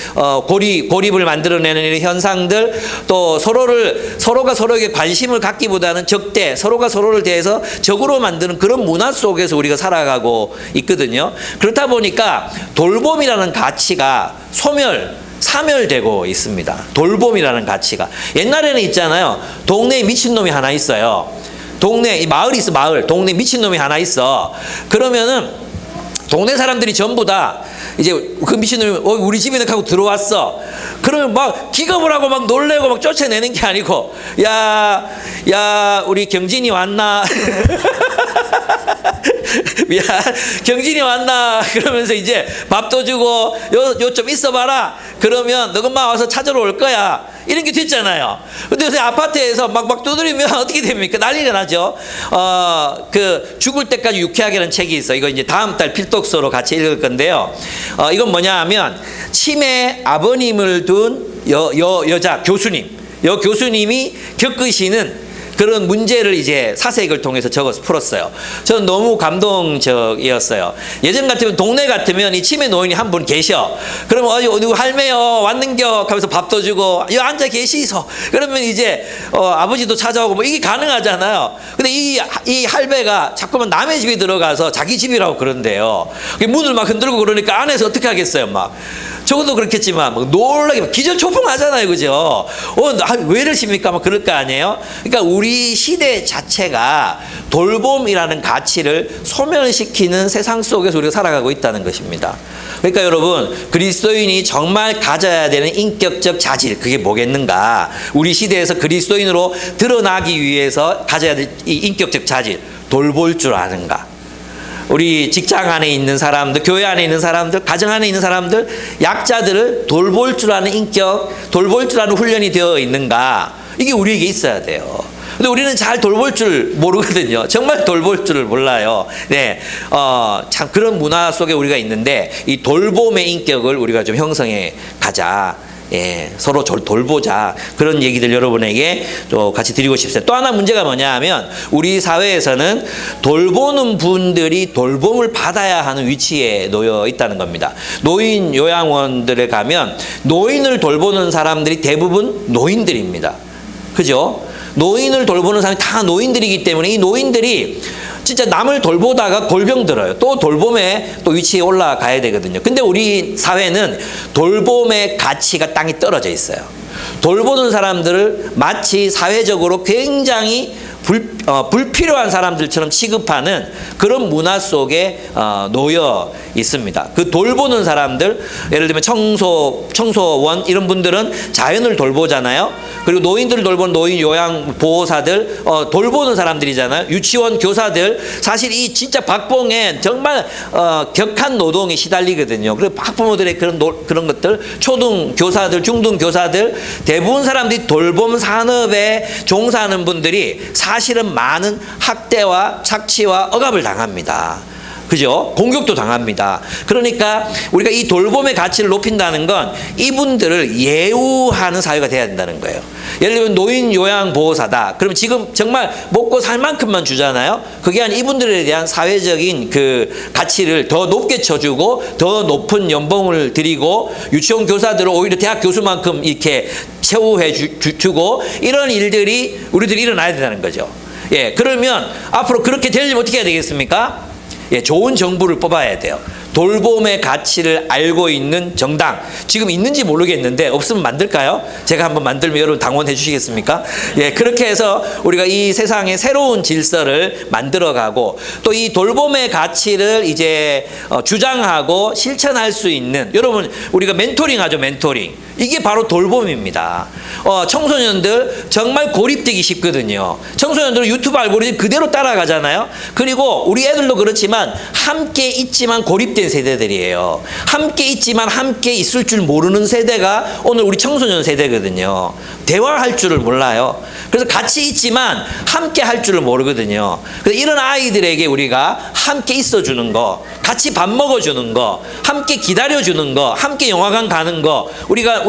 고립을 만들어내는 이런 현상들, 또 서로가 서로에게 관심을 갖기보다는 적대, 서로가 서로를 대해서 적으로 만드는 그런 문화 속에서 우리가 살아가고 있거든요. 그렇다 보니까 돌봄이라는 가치가 사멸되고 있습니다. 돌봄이라는 가치가. 옛날에는 있잖아요. 동네에 미친놈이 하나 있어요. 마을이 있어, 마을. 동네 미친놈이 하나 있어. 그러면은 동네 사람들이 전부 다 이제 그 미친놈이 우리 집이네 하고 들어왔어. 그러면 막 기겁을 하고 막 놀래고 막 쫓아내는 게 아니고, 야, 우리 경진이 왔나? 미안, 경진이 왔나? 그러면서 이제 밥도 주고, 요 좀 있어봐라. 그러면 너것만 와서 찾으러 올 거야. 이런 게 됐잖아요. 근데 요새 아파트에서 막 두드리면 어떻게 됩니까? 난리가 나죠. 그 죽을 때까지 유쾌하게라는 책이 있어. 이거 이제 다음 달 필독서로 같이 읽을 건데요. 이건 뭐냐 하면 치매 아버님을 둔 여자 교수님. 교수님이 겪으시는 그런 문제를 이제 사색을 통해서 적어서 풀었어요. 저는 너무 감동적이었어요. 예전 같으면 동네 같으면 이 치매 노인이 한 분 계셔. 그러면 누구 할매요 왔는겨 하면서 밥도 주고 여 앉아 계시소. 그러면 이제 아버지도 찾아오고 뭐 이게 가능하잖아요. 근데 이 할배가 자꾸만 남의 집에 들어가서 자기 집이라고 그런대요. 문을 막 흔들고 그러니까 안에서 어떻게 하겠어요, 막. 저것도 그렇겠지만 막 놀라게 기절초풍하잖아요, 그죠? 왜 이러십니까? 막 그럴 거 아니에요? 그러니까 우리 시대 자체가 돌봄이라는 가치를 소멸시키는 세상 속에서 우리가 살아가고 있다는 것입니다. 그러니까 여러분, 그리스도인이 정말 가져야 되는 인격적 자질, 그게 뭐겠는가? 우리 시대에서 그리스도인으로 드러나기 위해서 가져야 될 이 인격적 자질, 돌볼 줄 아는가? 우리 직장 안에 있는 사람들, 교회 안에 있는 사람들, 가정 안에 있는 사람들, 약자들을 돌볼 줄 아는 인격, 돌볼 줄 아는 훈련이 되어 있는가? 이게 우리에게 있어야 돼요. 근데 우리는 잘 돌볼 줄 모르거든요. 정말 돌볼 줄을 몰라요. 네, 참 그런 문화 속에 우리가 있는데 이 돌봄의 인격을 우리가 좀 형성해 가자. 예, 서로 돌보자. 그런 얘기들 여러분에게 또 같이 드리고 싶어요. 또 하나 문제가 뭐냐 하면 우리 사회에서는 돌보는 분들이 돌봄을 받아야 하는 위치에 놓여 있다는 겁니다. 노인 요양원들에 가면 노인을 돌보는 사람들이 대부분 노인들입니다. 그죠? 노인을 돌보는 사람이 다 노인들이기 때문에 이 노인들이 진짜 남을 돌보다가 골병 들어요. 또 돌봄의 또 위치에 올라가야 되거든요. 근데 우리 사회는 돌봄의 가치가 땅이 떨어져 있어요. 돌보는 사람들을 마치 사회적으로 굉장히 불필요한 사람들처럼 취급하는 그런 문화 속에 놓여 있습니다. 그 돌보는 사람들, 예를 들면 청소원 이런 분들은 자연을 돌보잖아요. 그리고 노인들을 돌보는 노인 요양 보호사들, 돌보는 사람들이잖아요. 유치원 교사들, 사실 이 진짜 박봉에 정말 격한 노동에 시달리거든요. 그리고 학부모들의 그런 것들, 초등 교사들, 중등 교사들, 대부분 사람들이 돌봄 산업에 종사하는 분들이 사실은 많은 학대와 착취와 억압을 당합니다. 그죠? 공격도 당합니다. 그러니까 우리가 이 돌봄의 가치를 높인다는 건 이분들을 예우하는 사회가 돼야 된다는 거예요. 예를 들면 노인 요양 보호사다. 그럼 지금 정말 먹고 살 만큼만 주잖아요. 그게 아니라 이분들에 대한 사회적인 그 가치를 더 높게 쳐주고 더 높은 연봉을 드리고 유치원 교사들을 오히려 대학 교수만큼 이렇게 최우해 주고 이런 일들이 우리들이 일어나야 된다는 거죠. 예, 그러면 앞으로 그렇게 되려면 어떻게 해야 되겠습니까? 예, 좋은 정부를 뽑아야 돼요. 돌봄의 가치를 알고 있는 정당, 지금 있는지 모르겠는데 없으면 만들까요? 제가 한번 만들면 여러분 당원해 주시겠습니까? 예, 그렇게 해서 우리가 이 세상에 새로운 질서를 만들어가고 또 이 돌봄의 가치를 이제 주장하고 실천할 수 있는, 여러분 우리가 멘토링 하죠. 멘토링, 이게 바로 돌봄입니다. 청소년들 정말 고립되기 쉽거든요. 청소년들은 유튜브 알고리즘 그대로 따라가잖아요. 그리고 우리 애들도 그렇지만 함께 있지만 고립된 세대들이에요. 함께 있지만 함께 있을 줄 모르는 세대가 오늘 우리 청소년 세대거든요. 대화할 줄을 몰라요. 그래서 같이 있지만 함께 할 줄을 모르거든요. 그래서 이런 아이들에게 우리가 함께 있어주는 거, 같이 밥 먹어주는 거, 함께 기다려주는 거, 함께 영화관 가는 거, 우리가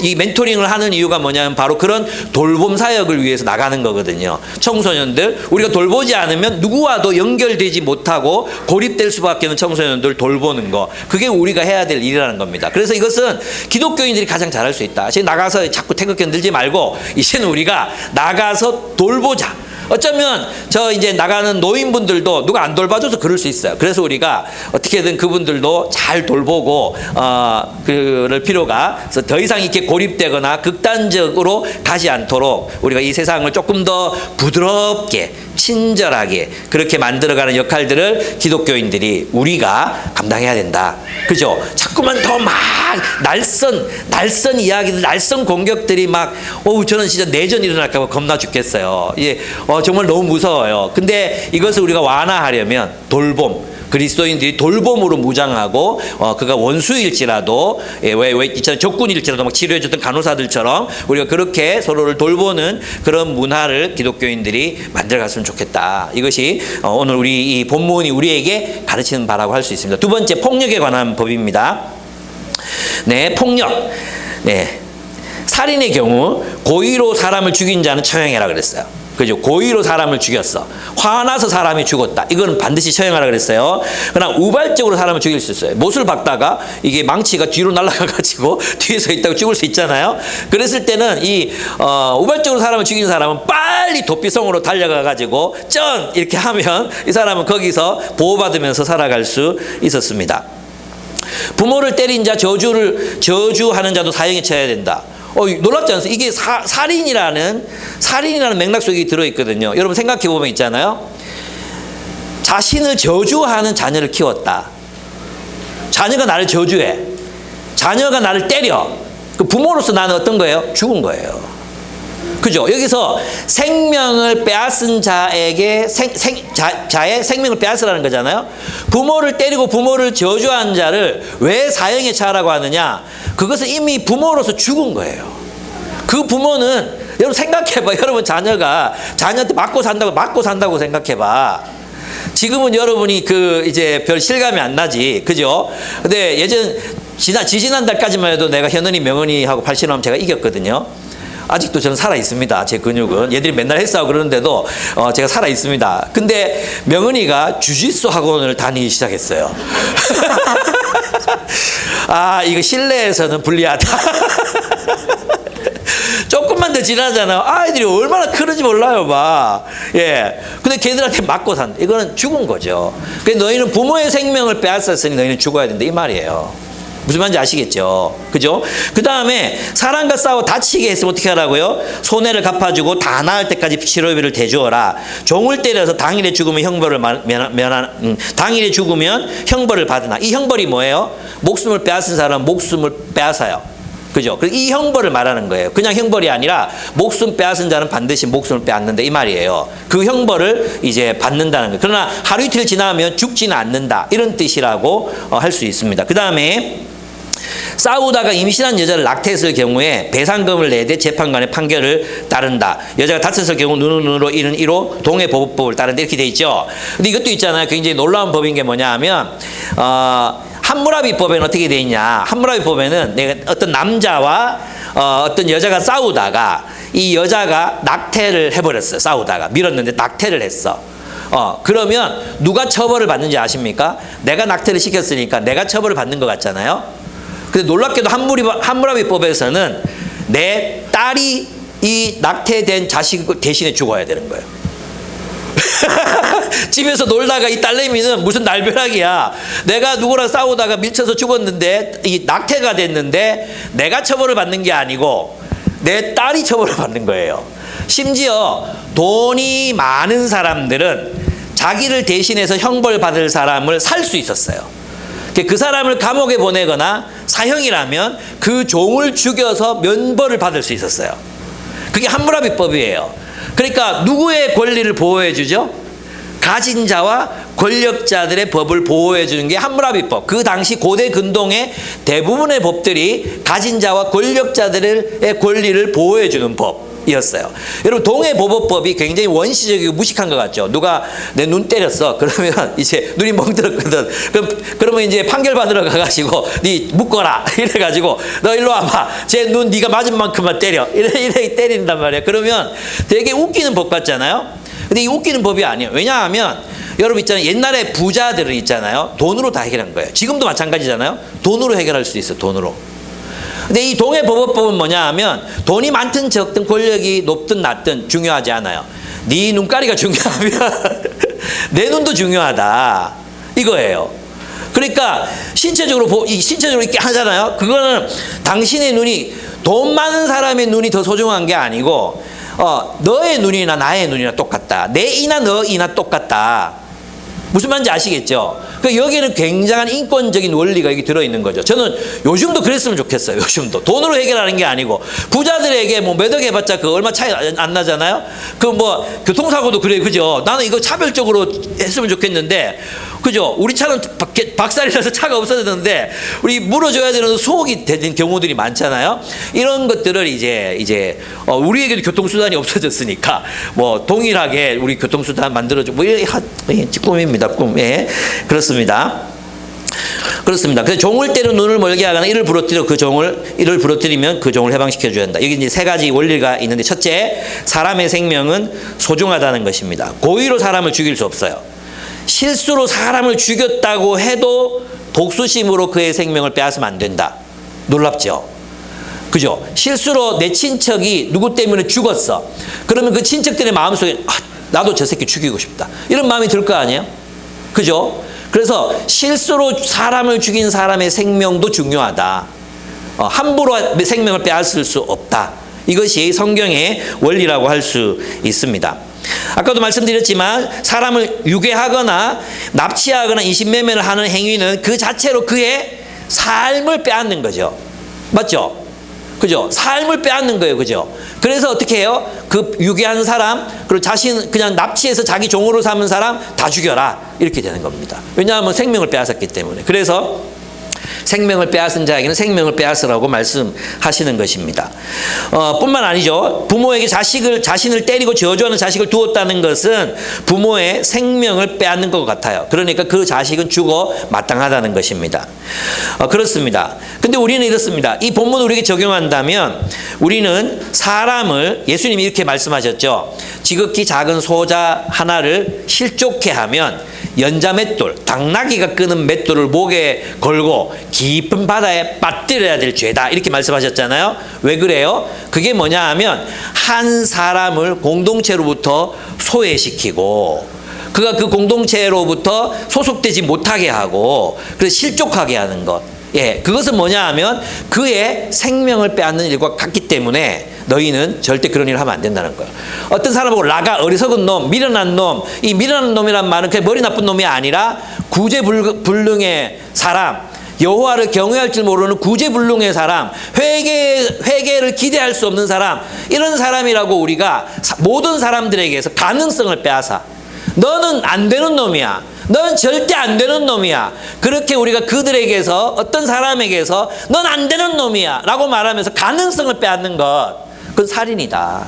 이 멘토링을 하는 이유가 뭐냐면 바로 그런 돌봄 사역을 위해서 나가는 거거든요. 청소년들, 우리가 돌보지 않으면 누구와도 연결되지 못하고 고립될 수밖에 없는 청소년들 돌보는 거, 그게 우리가 해야 될 일이라는 겁니다. 그래서 이것은 기독교인들이 가장 잘할 수 있다. 지금 나가서 자꾸 태극기 들지 말고 이제는 우리가 나가서 돌보자. 어쩌면 저 이제 나가는 노인분들도 누가 안 돌봐줘서 그럴 수 있어요. 그래서 우리가 어떻게든 그분들도 잘 돌보고 그럴 필요가, 그래서 더 이상 이렇게 고립되거나 극단적으로 가지 않도록 우리가 이 세상을 조금 더 부드럽게 친절하게 그렇게 만들어가는 역할들을 기독교인들이 우리가 감당해야 된다. 그죠? 자꾸만 더 막 날선 이야기들, 날선 공격들이 막, 저는 진짜 내전 일어날까 봐 겁나 죽겠어요. 예, 정말 너무 무서워요. 근데 이것을 우리가 완화하려면 돌봄, 그리스도인들이 돌봄으로 무장하고 그가 원수일지라도 왜 있잖아요, 적군일지라도 막 치료해줬던 간호사들처럼 우리가 그렇게 서로를 돌보는 그런 문화를 기독교인들이 만들어갔으면 좋겠다. 이것이 오늘 우리 이 본문이 우리에게 가르치는 바라고 할 수 있습니다. 두 번째, 폭력에 관한 법입니다. 네, 폭력. 네, 살인의 경우 고의로 사람을 죽인 자는 처형해라 그랬어요. 그죠? 고의로 사람을 죽였어. 화나서 사람이 죽었다. 이건 반드시 처형하라 그랬어요. 그러나 우발적으로 사람을 죽일 수 있어요. 못을 박다가 이게 망치가 뒤로 날아가가지고 뒤에 서 있다고 죽을 수 있잖아요. 그랬을 때는 우발적으로 사람을 죽인 사람은 빨리 도피성으로 달려가가지고 쩐! 이렇게 하면 이 사람은 거기서 보호받으면서 살아갈 수 있었습니다. 부모를 때린 자, 저주하는 자도 사형에 처해야 된다. 놀랍지 않습니까? 이게 살인이라는 맥락 속에 들어있거든요. 여러분 생각해 보면 있잖아요. 자신을 저주하는 자녀를 키웠다. 자녀가 나를 저주해. 자녀가 나를 때려. 그 부모로서 나는 어떤 거예요? 죽은 거예요. 그죠? 여기서 생명을 빼앗은 자에게 자의 생명을 빼앗으라는 거잖아요. 부모를 때리고 부모를 저주한 자를 왜 사형에 처하라고 하느냐? 그것은 이미 부모로서 죽은 거예요. 그 부모는 여러분 생각해봐. 여러분 자녀한테 맞고 산다고 생각해봐. 지금은 여러분이 이제 별 실감이 안 나지. 그죠? 근데 지지난달까지만 해도 내가 현은이, 명은이하고 팔씨름 제가 이겼거든요. 아직도 저는 살아 있습니다. 제 근육은. 얘들이 맨날 헬스하고 그러는데도 제가 살아 있습니다. 근데 명은이가 주짓수 학원을 다니기 시작했어요. 이거 실내에서는 불리하다. 조금만 더 지나잖아요. 아이들이 얼마나 크는지 몰라요, 막. 예. 근데 걔들한테 맞고 산다. 이거는 죽은 거죠. 그래서 너희는 부모의 생명을 빼앗았으니 너희는 죽어야 된다. 이 말이에요. 무슨 말인지 아시겠죠? 그죠? 그 다음에 사람과 싸워 다치게 했으면 어떻게 하라고요? 손해를 갚아주고 다 나을 때까지 치료비를 대주어라. 종을 때려서 당일에 죽으면 당일에 죽으면 형벌을 받으나. 이 형벌이 뭐예요? 목숨을 빼앗은 사람은 목숨을 빼앗아요. 그죠? 이 형벌을 말하는 거예요. 그냥 형벌이 아니라 목숨 빼앗은 자는 반드시 목숨을 빼앗는다. 이 말이에요. 그 형벌을 이제 받는다는 거예요. 그러나 하루 이틀 지나면 죽지는 않는다. 이런 뜻이라고 할 수 있습니다. 그 다음에 싸우다가 임신한 여자를 낙태했을 경우에 배상금을 내되 재판관의 판결을 따른다. 여자가 다쳤을 경우 눈으로 이는 이로 동해보호법을 따른다. 이렇게 돼 있죠. 근데 이것도 있잖아요. 굉장히 놀라운 법인 게 뭐냐 하면 함무라비법에는 어떻게 돼 있냐. 함무라비법에는 내가 어떤 남자와 어떤 여자가 싸우다가 이 여자가 낙태를 해버렸어요. 싸우다가 밀었는데 낙태를 했어. 그러면 누가 처벌을 받는지 아십니까? 내가 낙태를 시켰으니까 내가 처벌을 받는 것 같잖아요. 근데 놀랍게도 함무라비법에서는 내 딸이 이 낙태된 자식 대신에 죽어야 되는 거예요. 집에서 놀다가 이 딸내미는 무슨 날벼락이야. 내가 누구랑 싸우다가 밀쳐서 죽었는데 이 낙태가 됐는데 내가 처벌을 받는 게 아니고 내 딸이 처벌을 받는 거예요. 심지어 돈이 많은 사람들은 자기를 대신해서 형벌 받을 사람을 살 수 있었어요. 그 사람을 감옥에 보내거나 사형이라면 그 종을 죽여서 면벌을 받을 수 있었어요. 그게 함무라비법이에요. 그러니까 누구의 권리를 보호해 주죠? 가진 자와 권력자들의 법을 보호해 주는 게 함무라비법. 그 당시 고대 근동의 대부분의 법들이 가진 자와 권력자들의 권리를 보호해 주는 법이었어요. 여러분 동해보호법이 굉장히 원시적이고 무식한 것 같죠. 누가 내 눈 때렸어. 그러면 이제 눈이 멍들었거든. 그러면 이제 판결 받으러 가가지고 네 묶어라. 이래가지고 너 일로 와봐. 제 눈 네가 맞은 만큼만 때려. 이래 때린단 말이에요. 그러면 되게 웃기는 법 같잖아요. 근데 이 웃기는 법이 아니에요. 왜냐하면 여러분 있잖아요. 옛날에 부자들은 있잖아요. 돈으로 다 해결한 거예요. 지금도 마찬가지잖아요. 돈으로 해결할 수 있어요. 돈으로. 근데 이 동해보호법은 뭐냐 하면 돈이 많든 적든 권력이 높든 낮든 중요하지 않아요. 네 눈가리가 중요하면 내 눈도 중요하다. 이거예요. 그러니까 신체적으로 있게 하잖아요. 그거는 당신의 눈이 돈 많은 사람의 눈이 더 소중한 게 아니고 너의 눈이나 나의 눈이나 똑같다. 내 이나 너 이나 똑같다. 무슨 말인지 아시겠죠? 그러니까 여기에는 굉장한 인권적인 원리가 여기 들어있는 거죠. 저는 요즘도 그랬으면 좋겠어요. 요즘도. 돈으로 해결하는 게 아니고 부자들에게 뭐 몇 억 해봤자 그 얼마 차이 안 나잖아요. 그 뭐 교통사고도 그래요. 그죠? 나는 이거 차별적으로 했으면 좋겠는데 그죠? 우리 차는 박살이 나서 차가 없어졌는데 우리 물어줘야 되는 소옥이 되는 경우들이 많잖아요. 이런 것들을 이제 우리에게도 교통수단이 없어졌으니까 뭐 동일하게 우리 교통수단 만들어주고 뭐 이게 꿈입니다. 꿈. 예. 그렇습니다. 그렇습니다. 그래서 종을 때려 눈을 멀게 하거나 이를 부러뜨리면 그 종을 해방시켜 줘야 한다. 여기 이제 세 가지 원리가 있는데 첫째, 사람의 생명은 소중하다는 것입니다. 고의로 사람을 죽일 수 없어요. 실수로 사람을 죽였다고 해도 독수심으로 그의 생명을 빼앗으면 안 된다. 놀랍죠? 그죠? 실수로 내 친척이 누구 때문에 죽었어. 그러면 그 친척들의 마음속에 나도 저 새끼 죽이고 싶다. 이런 마음이 들 거 아니에요? 그죠? 그래서 실수로 사람을 죽인 사람의 생명도 중요하다. 함부로 생명을 빼앗을 수 없다. 이것이 성경의 원리라고 할 수 있습니다. 아까도 말씀드렸지만 사람을 유괴하거나 납치하거나 인신매매를 하는 행위는 그 자체로 그의 삶을 빼앗는 거죠. 맞죠? 그죠? 삶을 빼앗는 거예요. 그죠? 그래서 어떻게 해요? 그 유괴한 사람, 그리고 자신 그냥 납치해서 자기 종으로 삼은 사람 다 죽여라. 이렇게 되는 겁니다. 왜냐하면 생명을 빼앗았기 때문에. 그래서 생명을 빼앗은 자에게는 생명을 빼앗으라고 말씀하시는 것입니다. 뿐만 아니죠. 부모에게 자신을 때리고 저주하는 자식을 두었다는 것은 부모의 생명을 빼앗는 것 같아요. 그러니까 그 자식은 죽어 마땅하다는 것입니다. 그렇습니다. 근데 우리는 이렇습니다. 이 본문을 우리에게 적용한다면 우리는 사람을 예수님이 이렇게 말씀하셨죠. 지극히 작은 소자 하나를 실족해 하면 연자 맷돌, 당나귀가 끄는 맷돌을 목에 걸고 깊은 바다에 빠뜨려야 될 죄다. 이렇게 말씀하셨잖아요. 왜 그래요? 그게 뭐냐 하면 한 사람을 공동체로부터 소외시키고 그가 그 공동체로부터 소속되지 못하게 하고 그래서 실족하게 하는 것. 예, 그것은 뭐냐 하면 그의 생명을 빼앗는 일과 같기 때문에 너희는 절대 그런 일을 하면 안 된다는 거예요. 어떤 사람 보고 라가 어리석은 놈, 미련한 놈, 이 미련한 놈이란 말은 그냥 머리 나쁜 놈이 아니라 구제불능의 사람, 여호와를 경외할 줄 모르는 구제불능의 사람, 회개를 기대할 수 없는 사람, 이런 사람이라고 우리가 모든 사람들에게서 가능성을 빼앗아 너는 안 되는 놈이야. 넌 절대 안 되는 놈이야. 그렇게 우리가 그들에게서 어떤 사람에게서 넌 안 되는 놈이야 라고 말하면서 가능성을 빼앗는 것, 그건 살인이다.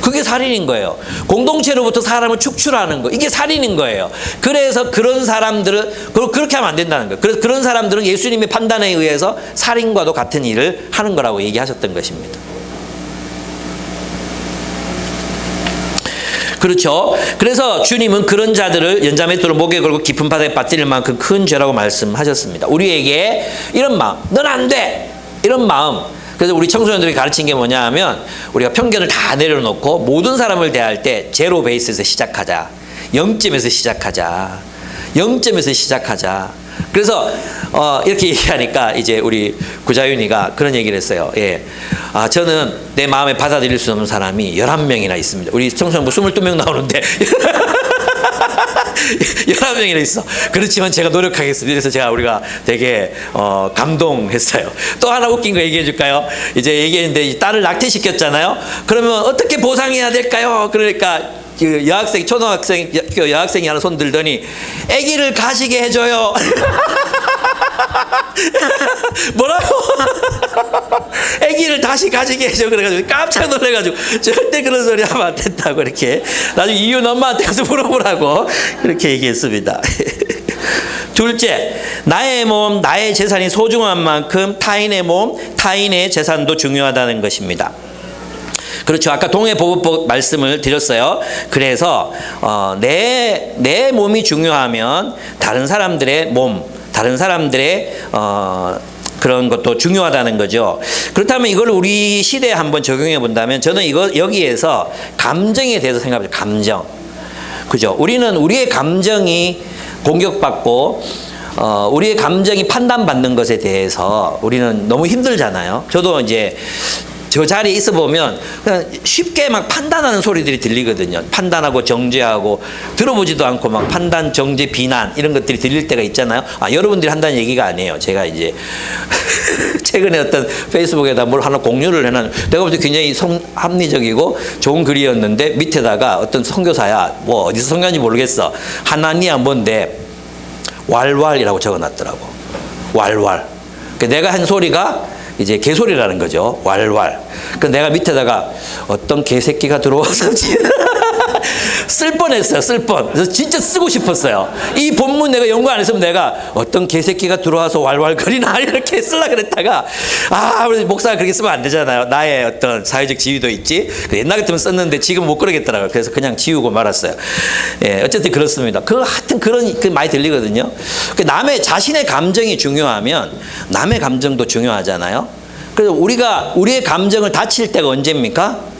그게 살인인 거예요. 공동체로부터 사람을 축출하는 거, 이게 살인인 거예요. 그래서 그런 사람들은 그렇게 하면 안 된다는 거예요. 그래서 그런 사람들은 예수님의 판단에 의해서 살인과도 같은 일을 하는 거라고 얘기하셨던 것입니다. 그렇죠. 그래서 주님은 그런 자들을 연자맷돌을 목에 걸고 깊은 바다에 빠뜨릴 만큼 큰 죄라고 말씀하셨습니다. 우리에게 이런 마음, 넌 안 돼! 이런 마음. 그래서 우리 청소년들이 가르친 게 뭐냐 하면 우리가 편견을 다 내려놓고 모든 사람을 대할 때 제로 베이스에서 시작하자. 0점에서 시작하자. 0점에서 시작하자. 그래서 이렇게 얘기하니까 이제 우리 구자윤이가 그런 얘기를 했어요. 예. 저는 내 마음에 받아들일 수 없는 사람이 11명이나 있습니다. 우리 청소년 22명 나오는데 11명이나 있어. 그렇지만 제가 노력하겠습니다. 그래서 우리가 되게 감동했어요. 또 하나 웃긴 거 얘기해 줄까요? 이제 얘기했는데 딸을 낙태시켰잖아요. 그러면 어떻게 보상해야 될까요? 그러니까 그 여학생, 초등학생 여학생이 하나 손 들더니 아기를 가시게 해줘요. 뭐라고? 아기를 다시 가지게 해줘. 그래가지고 깜짝 놀래가지고 절대 그런 소리 하면 안 된다고 이렇게 나중에 이유는 엄마한테 가서 물어보라고 그렇게 얘기했습니다. 둘째, 나의 몸, 나의 재산이 소중한 만큼 타인의 몸, 타인의 재산도 중요하다는 것입니다. 그렇죠. 아까 동해보호법 말씀을 드렸어요. 그래서 내 몸이 중요하면 다른 사람들의 몸, 다른 사람들의 그런 것도 중요하다는 거죠. 그렇다면 이걸 우리 시대에 한번 적용해 본다면 저는 여기에서 감정에 대해서 생각해요. 감정. 그죠? 우리는 우리의 감정이 공격받고 우리의 감정이 판단받는 것에 대해서 우리는 너무 힘들잖아요. 저도 이제 저 자리에 있어 보면 그냥 쉽게 막 판단하는 소리들이 들리거든요. 판단하고 정죄하고 들어보지도 않고 막 판단, 정죄, 비난 이런 것들이 들릴 때가 있잖아요. 여러분들이 한다는 얘기가 아니에요. 제가 이제 최근에 어떤 페이스북에다 뭘 하나 공유를 해놨. 내가 볼 때 굉장히 합리적이고 좋은 글이었는데 밑에다가 어떤 선교사야 뭐 어디서 선교한지 모르겠어. 하나니야 뭔데 왈왈이라고 적어놨더라고. 왈왈. 내가 한 소리가 이제 개소리라는 거죠. 왈왈. 그 내가 밑에다가 어떤 개새끼가 들어와서 쓸 뻔했어요. 쓸 뻔. 그래서 진짜 쓰고 싶었어요. 이 본문 내가 연구 안 했으면 내가 어떤 개새끼가 들어와서 왈왈거리나 이렇게 쓰려고 그랬다가 우리 목사가 그렇게 쓰면 안 되잖아요. 나의 어떤 사회적 지위도 있지. 옛날 같으면 썼는데 지금 못 그러겠더라고요. 그래서 그냥 지우고 말았어요. 예, 어쨌든 그렇습니다. 하여튼 그런 많이 들리거든요. 남의 자신의 감정이 중요하면 남의 감정도 중요하잖아요. 그래서 우리의 감정을 다칠 때가 언제입니까?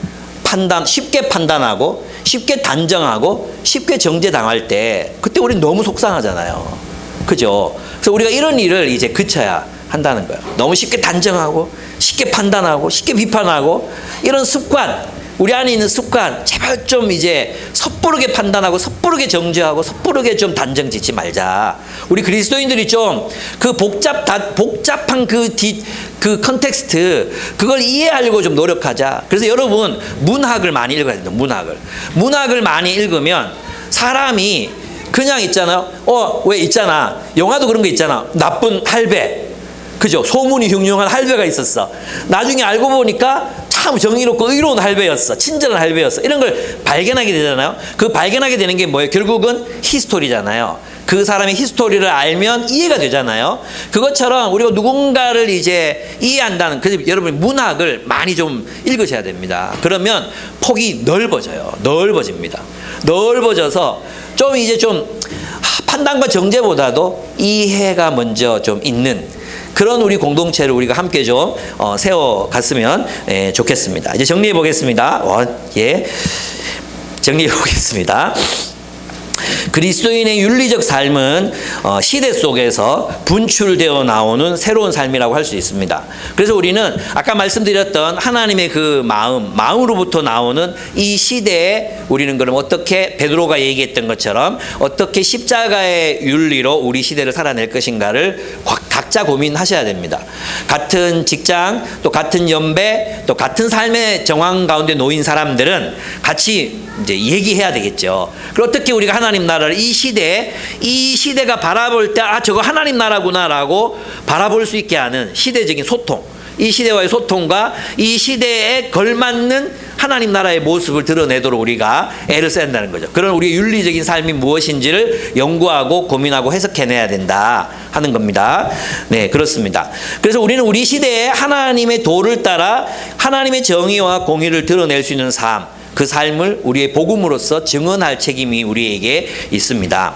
쉽게 판단하고 쉽게 단정하고 쉽게 정죄당할 때 그때 우리 너무 속상하잖아요. 그죠? 그래서 우리가 이런 일을 이제 그쳐야 한다는 거예요. 너무 쉽게 단정하고 쉽게 판단하고 쉽게 비판하고 이런 습관, 우리 안에 있는 습관 제발 좀 이제 섣부르게 판단하고 섣부르게 정죄하고 섣부르게 좀 단정 짓지 말자. 우리 그리스도인들이 좀 그 복잡한 그 컨텍스트 그걸 이해하려고 좀 노력하자. 그래서 여러분 문학을 많이 읽어야 됩니다. 문학을 많이 읽으면 사람이 그냥 있잖아요. 왜 있잖아. 영화도 그런 거 있잖아. 나쁜 할배. 그죠? 소문이 흉흉한 할배가 있었어. 나중에 알고 보니까 참 정의롭고 의로운 할배였어. 친절한 할배였어. 이런 걸 발견하게 되잖아요. 그 발견하게 되는 게 뭐예요? 결국은 히스토리잖아요. 그 사람의 히스토리를 알면 이해가 되잖아요. 그것처럼 우리가 누군가를 이제 이해한다는, 그래서 여러분 문학을 많이 좀 읽으셔야 됩니다. 그러면 폭이 넓어집니다. 넓어져서 좀 이제 좀 판단과 정죄보다도 이해가 먼저 좀 있는 그런 우리 공동체를 우리가 함께 좀 세워갔으면 좋겠습니다. 이제 정리해 보겠습니다. 정리해 보겠습니다. 그리스도인의 윤리적 삶은 시대 속에서 분출되어 나오는 새로운 삶이라고 할 수 있습니다. 그래서 우리는 아까 말씀드렸던 하나님의 그 마음으로부터 나오는 이 시대에 우리는 그럼 어떻게 베드로가 얘기했던 것처럼 어떻게 십자가의 윤리로 우리 시대를 살아낼 것인가를 각자 고민하셔야 됩니다. 같은 직장, 또 같은 연배, 또 같은 삶의 정황 가운데 놓인 사람들은 같이 이제 얘기해야 되겠죠. 그리고 어떻게 우리가 하나님 나라를 이 시대가 바라볼 때 저거 하나님 나라구나라고 바라볼 수 있게 하는 시대적인 소통, 이 시대와의 소통과 이 시대에 걸맞는 하나님 나라의 모습을 드러내도록 우리가 애를 써야 한다는 거죠. 그런 우리의 윤리적인 삶이 무엇인지를 연구하고 고민하고 해석해내야 된다 하는 겁니다. 네, 그렇습니다. 그래서 우리는 우리 시대에 하나님의 도를 따라 하나님의 정의와 공의를 드러낼 수 있는 삶, 그 삶을 우리의 복음으로서 증언할 책임이 우리에게 있습니다.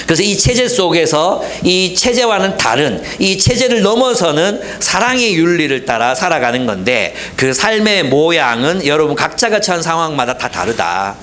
그래서 이 체제 속에서 이 체제와는 다른 이 체제를 넘어서는 사랑의 윤리를 따라 살아가는 건데 그 삶의 모양은 여러분 각자가 처한 상황마다 다 다르다.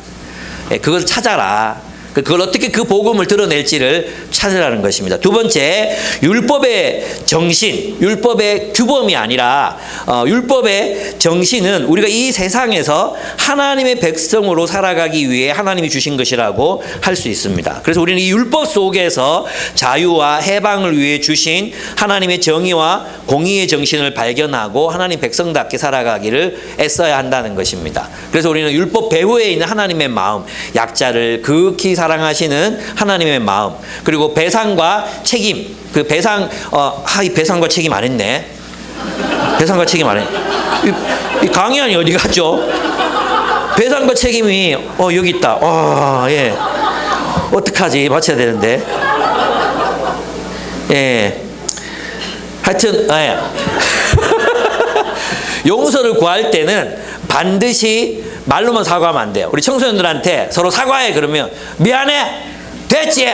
그걸 찾아라. 그걸 어떻게 그 복음을 드러낼지를 찾으라는 것입니다. 두 번째, 율법의 정신, 율법의 규범이 아니라 율법의 정신은 우리가 이 세상에서 하나님의 백성으로 살아가기 위해 하나님이 주신 것이라고 할 수 있습니다. 그래서 우리는 이 율법 속에서 자유와 해방을 위해 주신 하나님의 정의와 공의의 정신을 발견하고 하나님 백성답게 살아가기를 애써야 한다는 것입니다. 그래서 우리는 율법 배후에 있는 하나님의 마음, 약자를 극히 사랑하시는 하나님의 마음, 그리고 배상과 책임, 그 배상, 이 배상과 책임 안 했네. 배상과 책임 안 해. 이 강의안이 어디 갔죠? 배상과 책임이, 여기 있다. 예. 어떡하지? 맞춰야 되는데. 예. 하여튼, 예. 용서를 구할 때는 반드시 말로만 사과하면 안 돼요. 우리 청소년들한테 서로 사과해 그러면 미안해 됐지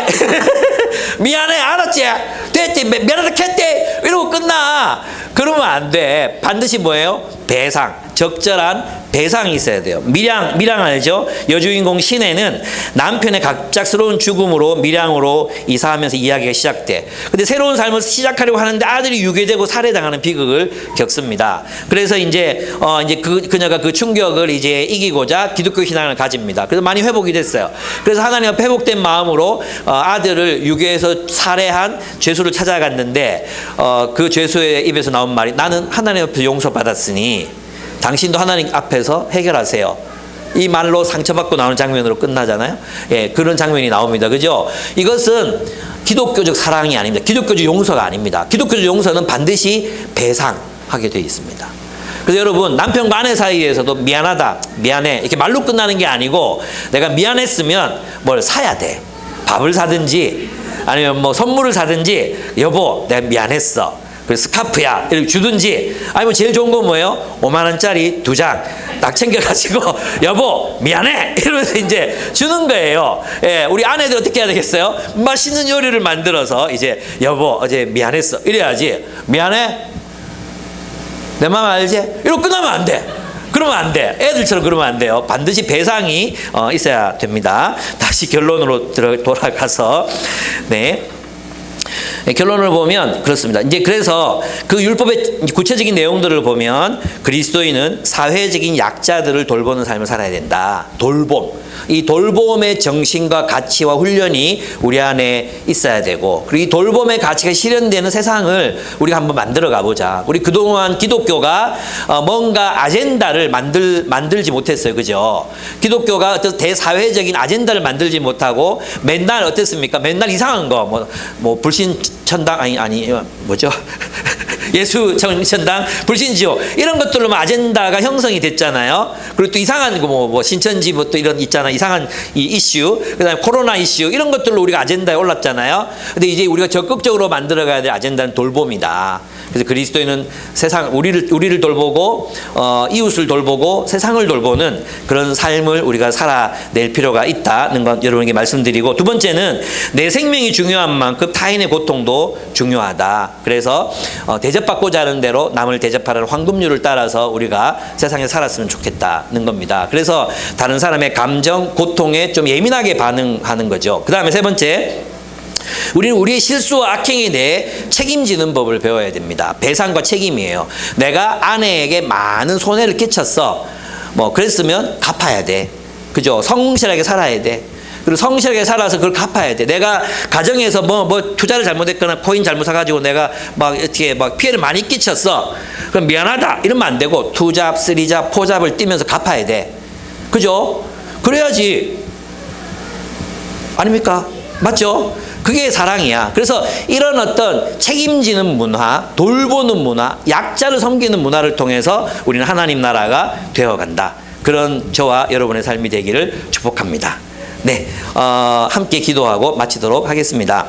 미안해 알았지 됐지 미안하다 했대 이러고 끝나. 그러면 안 돼. 반드시 뭐예요? 배상, 적절한 배상이 있어야 돼요. 밀양 알죠? 여주인공 신혜는 남편의 갑작스러운 죽음으로 밀양으로 이사하면서 이야기가 시작돼. 근데 새로운 삶을 시작하려고 하는데 아들이 유괴되고 살해당하는 비극을 겪습니다. 그래서 이제 그녀가 그 충격을 이제 이기고자 기독교 신앙을 가집니다. 그래서 많이 회복이 됐어요. 그래서 하나님 앞에 회복된 마음으로 아들을 유괴해서 살해한 죄수를 찾아갔는데 그 죄수의 입에서 나온 말이, 나는 하나님 앞에서 용서받았으니 당신도 하나님 앞에서 해결하세요. 이 말로 상처받고 나오는 장면으로 끝나잖아요. 예, 그런 장면이 나옵니다. 그죠? 이것은 기독교적 사랑이 아닙니다. 기독교적 용서가 아닙니다. 기독교적 용서는 반드시 배상하게 되어 있습니다. 그래서 여러분, 남편과 아내 사이에서도 미안하다, 미안해 이렇게 말로 끝나는 게 아니고, 내가 미안했으면 뭘 사야 돼. 밥을 사든지 아니면 뭐 선물을 사든지, 여보 내가 미안했어, 그래서 스카프야 이렇게 주든지, 아니면 제일 좋은 건 뭐예요? 5만 원짜리 2장 딱 챙겨가지고 여보 미안해 이러면서 이제 주는 거예요. 예, 우리 아내들 어떻게 해야 되겠어요? 맛있는 요리를 만들어서 이제 여보 어제 미안했어 이래야지. 미안해? 내 마음 알지? 이러고 끝나면 안 돼. 그러면 안 돼. 애들처럼 그러면 안 돼요. 반드시 배상이 있어야 됩니다. 다시 결론으로 돌아가서 결론을 보면 그렇습니다. 이제 그래서 그 율법의 구체적인 내용들을 보면 그리스도인은 사회적인 약자들을 돌보는 삶을 살아야 된다. 돌봄. 이 돌봄의 정신과 가치와 훈련이 우리 안에 있어야 되고, 그리고 이 돌봄의 가치가 실현되는 세상을 우리가 한번 만들어 가보자. 우리 그동안 기독교가 뭔가 아젠다를 만들지 못했어요. 그죠? 기독교가 어떤 대사회적인 아젠다를 만들지 못하고 맨날 어땠습니까? 맨날 이상한 거, 뭐 불신천당, 뭐죠? 예수 천당, 불신지옥 이런 것들로만 아젠다가 형성이 됐잖아요. 그리고 또 이상한 거 뭐 신천지 뭐 또 이런 있잖아, 이상한 이 이슈, 그다음에 코로나 이슈 이런 것들로 우리가 아젠다에 올랐잖아요. 근데 이제 우리가 적극적으로 만들어가야 될 아젠다는 돌봄이다. 그래서 그리스도인은 세상 우리를 돌보고 이웃을 돌보고 세상을 돌보는 그런 삶을 우리가 살아낼 필요가 있다는 건 여러분에게 말씀드리고, 두 번째는 내 생명이 중요한 만큼 타인의 고통도 중요하다. 그래서 대접받고자 하는 대로 남을 대접하라는 황금률을 따라서 우리가 세상에 살았으면 좋겠다는 겁니다. 그래서 다른 사람의 감정, 고통에 좀 예민하게 반응하는 거죠. 그 다음에 세 번째, 우리는 우리의 실수와 악행에 대해 책임지는 법을 배워야 됩니다. 배상과 책임이에요. 내가 아내에게 많은 손해를 끼쳤어. 그랬으면 갚아야 돼. 그죠? 성실하게 살아야 돼. 그리고 성실하게 살아서 그걸 갚아야 돼. 내가 가정에서 뭐 투자를 잘못했거나 코인 잘못 사가지고 내가 어떻게 피해를 많이 끼쳤어. 그럼 미안하다 이러면 안 되고, 투잡, 쓰리잡, 포잡을 띄면서 갚아야 돼. 그죠? 그래야지. 아닙니까? 맞죠? 그게 사랑이야. 그래서 이런 어떤 책임지는 문화, 돌보는 문화, 약자를 섬기는 문화를 통해서 우리는 하나님 나라가 되어간다. 그런 저와 여러분의 삶이 되기를 축복합니다. 네, 함께 기도하고 마치도록 하겠습니다.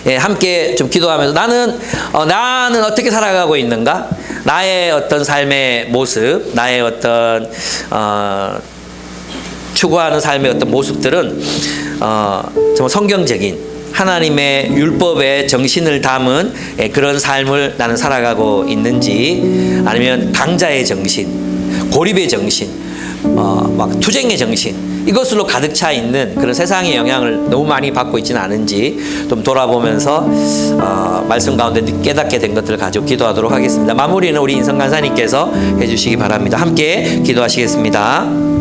예, 함께 좀 기도하면서 나는 어떻게 살아가고 있는가? 나의 어떤 삶의 모습, 나의 어떤 추구하는 삶의 어떤 모습들은 정말 성경적인 하나님의 율법의 정신을 담은 그런 삶을 나는 살아가고 있는지, 아니면 강자의 정신, 고립의 정신, 막 투쟁의 정신, 이것으로 가득 차 있는 그런 세상의 영향을 너무 많이 받고 있지는 않은지 좀 돌아보면서 말씀 가운데 깨닫게 된 것들을 가지고 기도하도록 하겠습니다. 마무리는 우리 인성 간사님께서 해주시기 바랍니다. 함께 기도하시겠습니다.